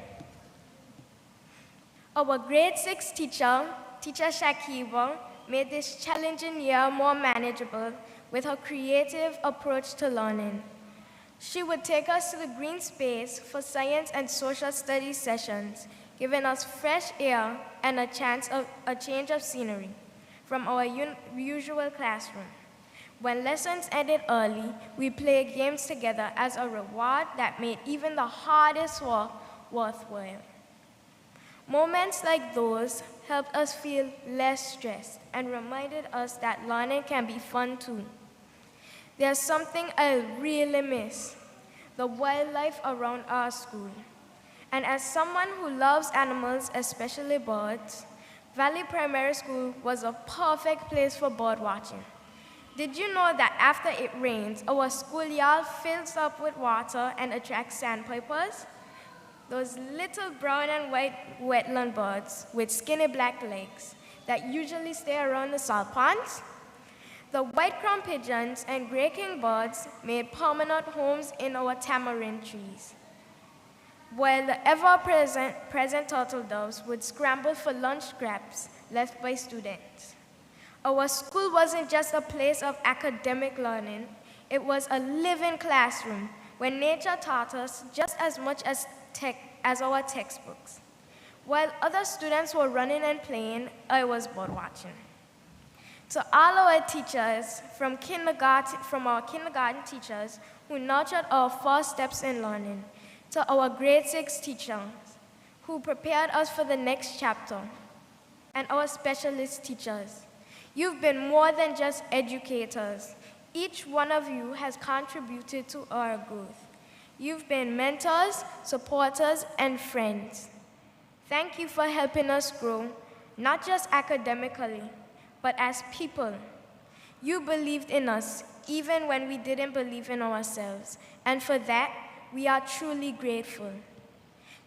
Our grade 6 teacher, Teacher Shakiba, made this challenging year more manageable with her creative approach to learning. She would take us to the green space for science and social studies sessions, giving us fresh air and a change of scenery from our usual classroom. When lessons ended early, we played games together as a reward that made even the hardest work worthwhile. Moments like those helped us feel less stressed and reminded us that learning can be fun too. There's something I really miss: the wildlife around our school. And as someone who loves animals, especially birds, Valley Primary School was a perfect place for bird watching. Did you know that after it rains, our schoolyard fills up with water and attracts sandpipers? Those little brown and white wetland birds with skinny black legs that usually stay around the salt ponds? The white-crowned pigeons and gray kingbirds made permanent homes in our tamarind trees, while the ever-present turtle doves would scramble for lunch scraps left by students. Our school wasn't just a place of academic learning, it was a living classroom where nature taught us just as much as our textbooks. While other students were running and playing, I was bird watching. To all our teachers, from our kindergarten teachers who nurtured our first steps in learning, to our grade 6 teachers who prepared us for the next chapter, and our specialist teachers, you've been more than just educators. Each one of you has contributed to our growth. You've been mentors, supporters, and friends. Thank you for helping us grow, not just academically, but as people. You believed in us, even when we didn't believe in ourselves, and for that, we are truly grateful.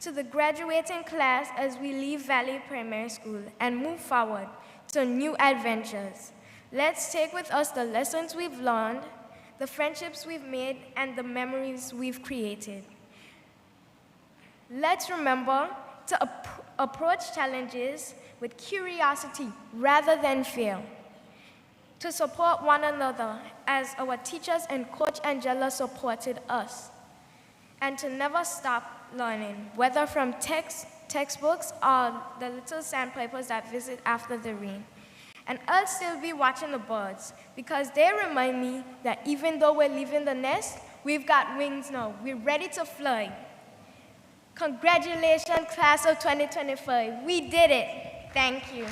To the graduating class as we leave Valley Primary School and move forward to new adventures, let's take with us the lessons we've learned, the friendships we've made, and the memories we've created. Let's remember to approach challenges with curiosity rather than fear, to support one another as our teachers and Coach Angela supported us, and to never stop learning, whether from textbooks or the little sandpipers that visit after the rain. And I'll still be watching the birds because they remind me that even though we're leaving the nest, we've got wings now. We're ready to fly. Congratulations, class of 2025. We did it. Thank you.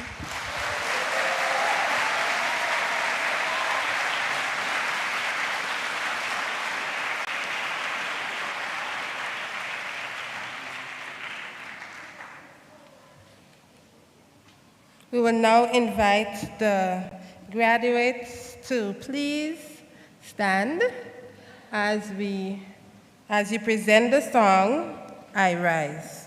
We will now invite the graduates to please stand as you present the song, I Rise.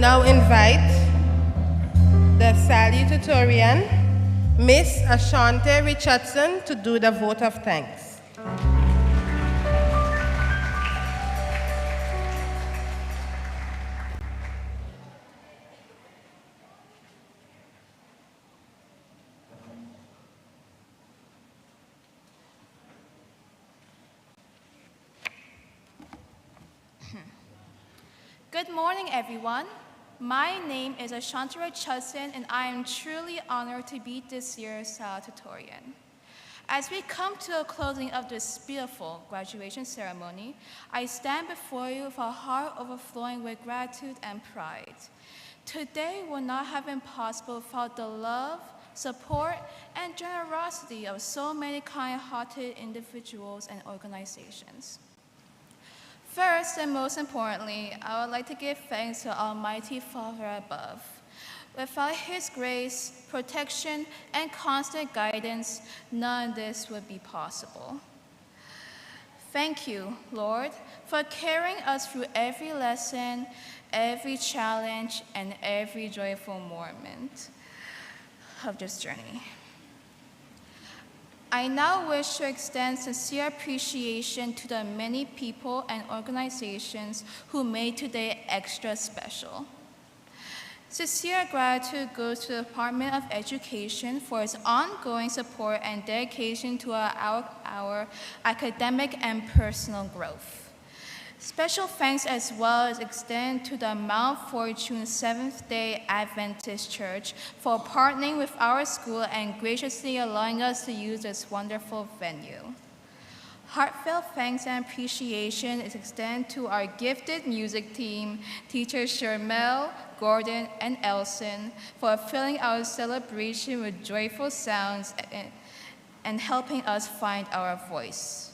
now invite the salutatorian, Miss Ashante Richardson, to do the vote of thanks. Good morning, everyone. My name is Ashante Richardson, and I am truly honored to be this year's salutatorian. As we come to a closing of this beautiful graduation ceremony, I stand before you with a heart overflowing with gratitude and pride. Today would not have been possible without the love, support, and generosity of so many kind-hearted individuals and organizations. First and most importantly, I would like to give thanks to Almighty Father above. Without His grace, protection, and constant guidance, none of this would be possible. Thank you, Lord, for carrying us through every lesson, every challenge, and every joyful moment of this journey. I now wish to extend sincere appreciation to the many people and organizations who made today extra special. Sincere gratitude goes to the Department of Education for its ongoing support and dedication to our academic and personal growth. Special thanks as well as extend to the Mount Fortune Seventh-day Adventist Church for partnering with our school and graciously allowing us to use this wonderful venue. Heartfelt thanks and appreciation is extended to our gifted music team, teachers Shermel, Gordon, and Elson, for filling our celebration with joyful sounds and helping us find our voice.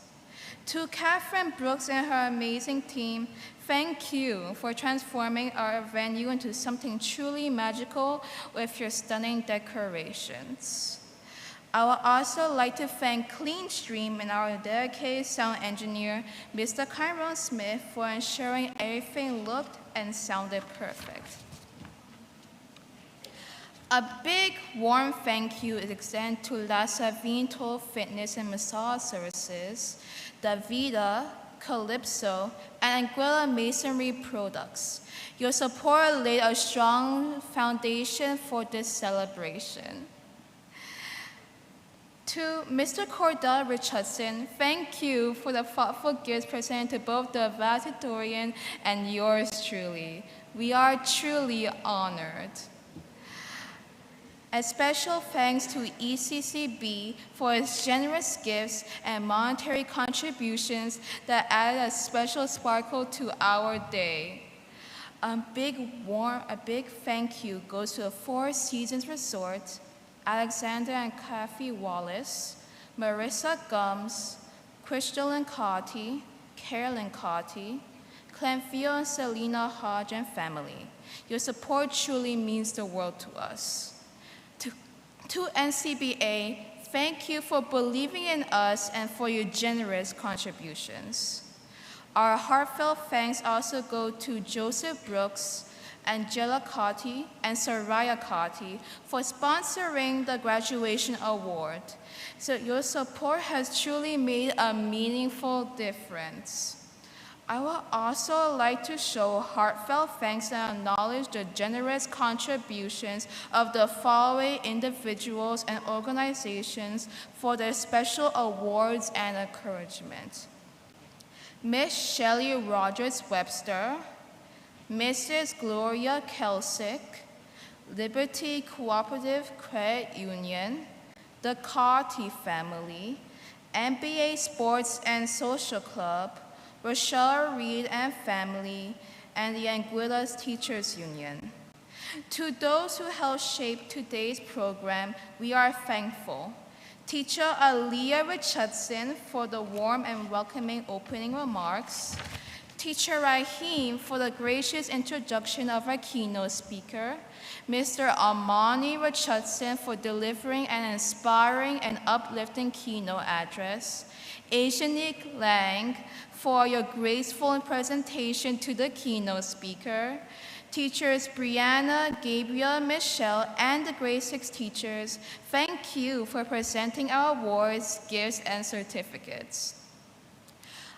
To Catherine Brooks and her amazing team, thank you for transforming our venue into something truly magical with your stunning decorations. I would also like to thank CleanStream and our dedicated sound engineer, Mr. Kyron Smith, for ensuring everything looked and sounded perfect. A big, warm thank you is extended to La Savinto Fitness and Massage Services, Davida, Calypso, and Anguilla Masonry Products. Your support laid a strong foundation for this celebration. To Mr. Cordell Richardson, thank you for the thoughtful gifts presented to both the valedictorian and yours truly. We are truly honored. A special thanks to ECCB for its generous gifts and monetary contributions that added a special sparkle to our day. A big thank you goes to the Four Seasons Resort, Alexander and Kathy Wallace, Marissa Gums, Crystalline Cotty, Carolyn Cotty, Clenfio and Selena Hodge and family. Your support truly means the world to us. To NCBA, thank you for believing in us and for your generous contributions. Our heartfelt thanks also go to Joseph Brooks, Angela Cotty, and Soraya Cotty for sponsoring the graduation award. So your support has truly made a meaningful difference. I would also like to show heartfelt thanks and acknowledge the generous contributions of the following individuals and organizations for their special awards and encouragement. Ms. Shelley Rogers Webster, Mrs. Gloria Kelsick, Liberty Cooperative Credit Union, the Carty family, MBA Sports and Social Club, Rochelle Reed and family, and the Anguilla's Teachers Union. To those who helped shape today's program, we are thankful. Teacher Aaliyah Richardson for the warm and welcoming opening remarks. Teacher Raheem for the gracious introduction of our keynote speaker. Mr. Armani Richardson for delivering an inspiring and uplifting keynote address. Asianique Lang for your graceful presentation to the keynote speaker. Teachers Brianna, Gabriel, Michelle, and the grade 6 teachers, thank you for presenting our awards, gifts, and certificates.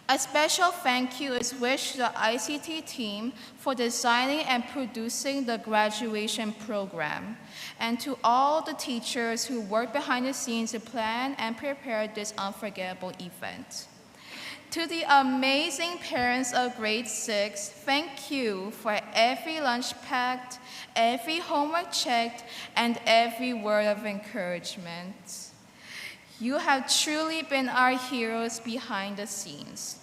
A special thank you is wished to the ICT team for designing and producing the graduation program, and to all the teachers who worked behind the scenes to plan and prepare this unforgettable event. To the amazing parents of grade 6, thank you for every lunch packed, every homework checked, and every word of encouragement. You have truly been our heroes behind the scenes.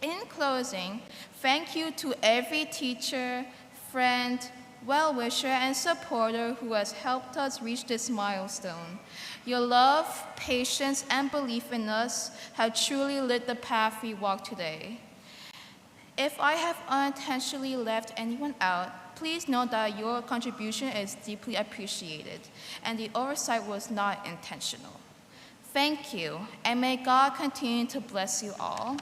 In closing, thank you to every teacher, friend, well-wisher, and supporter who has helped us reach this milestone. Your love, patience, and belief in us have truly lit the path we walk today. If I have unintentionally left anyone out, please know that your contribution is deeply appreciated, and the oversight was not intentional. Thank you, and may God continue to bless you all.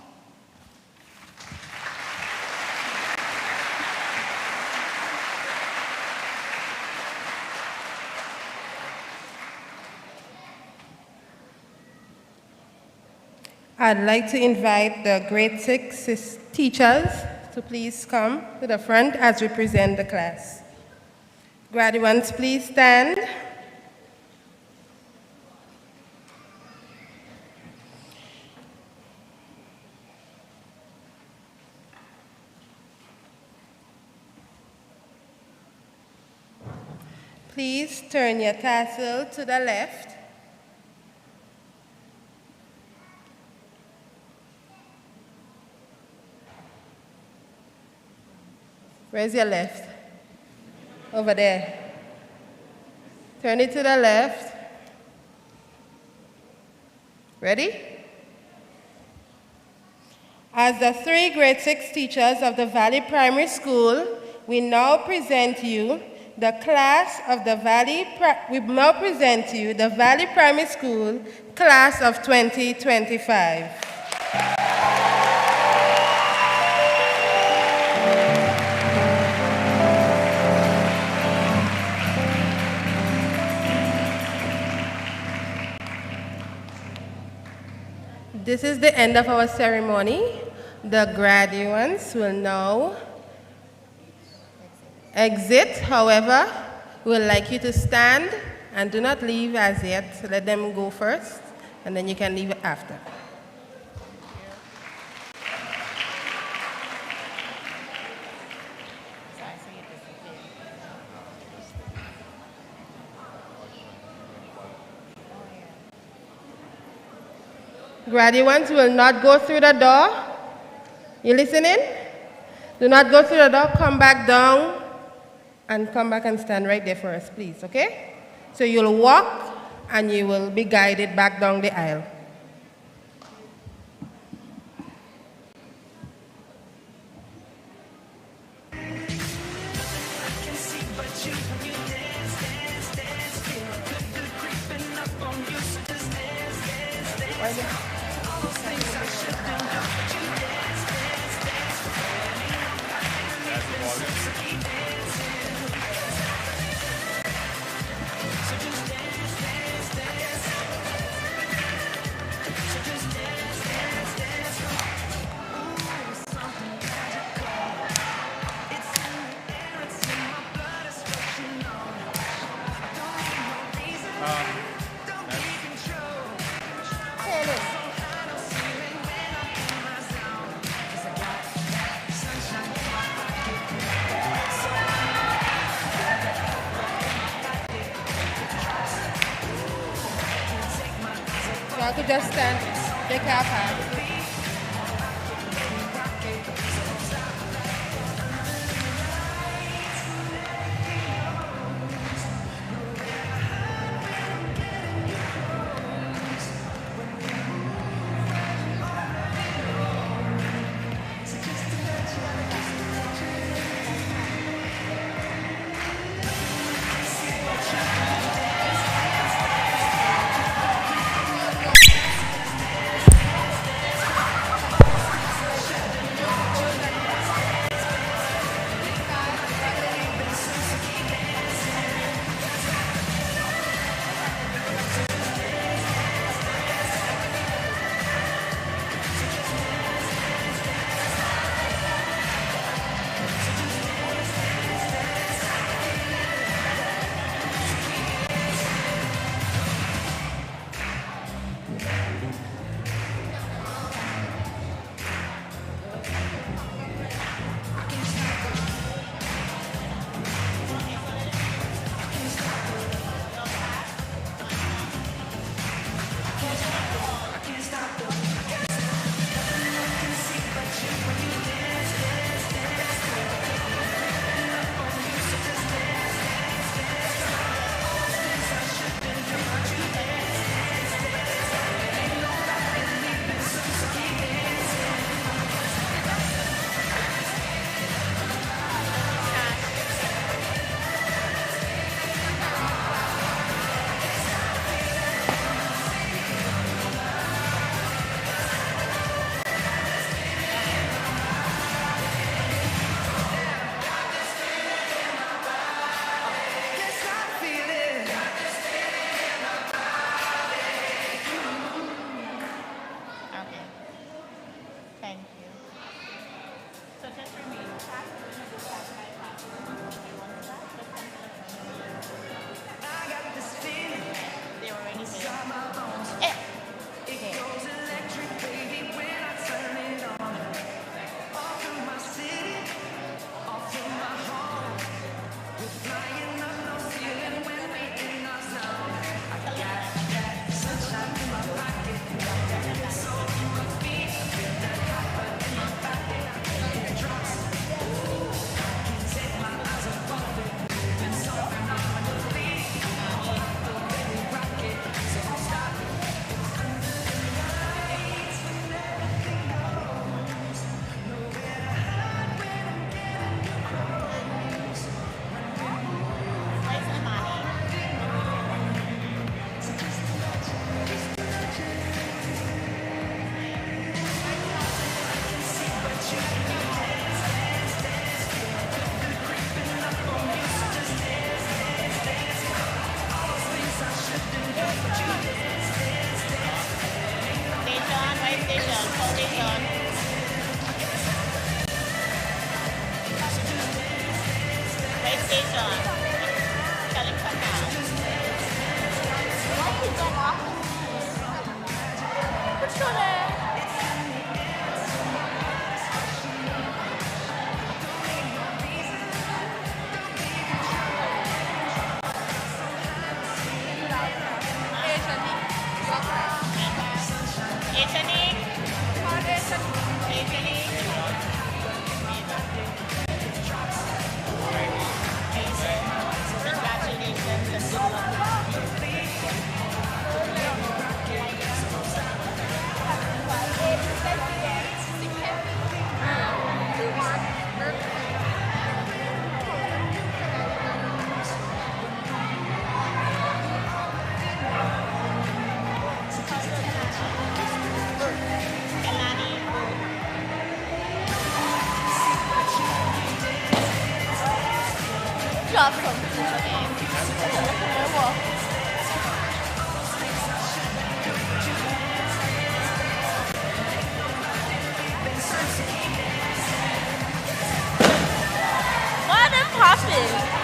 I'd like to invite the grade 6 teachers to please come to the front as we present the class. Graduates, please stand. Please turn your tassel to the left. Where's your left? Over there. Turn it to the left. Ready? As the 3 grade 6 teachers of the Valley Primary School, we now present you the Valley Primary School class of 2025. This is the end of our ceremony. The graduates will now exit. However, we would like you to stand and do not leave as yet. Let them go first, and then you can leave after. Graduates will not go through the door. You listening? Do not go through the door. Come back down and come back and stand right there for us, please, okay? So you'll walk and you will be guided back down the aisle. I could just stand, take our part. Drop something, okay? What are popping?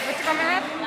What you coming at?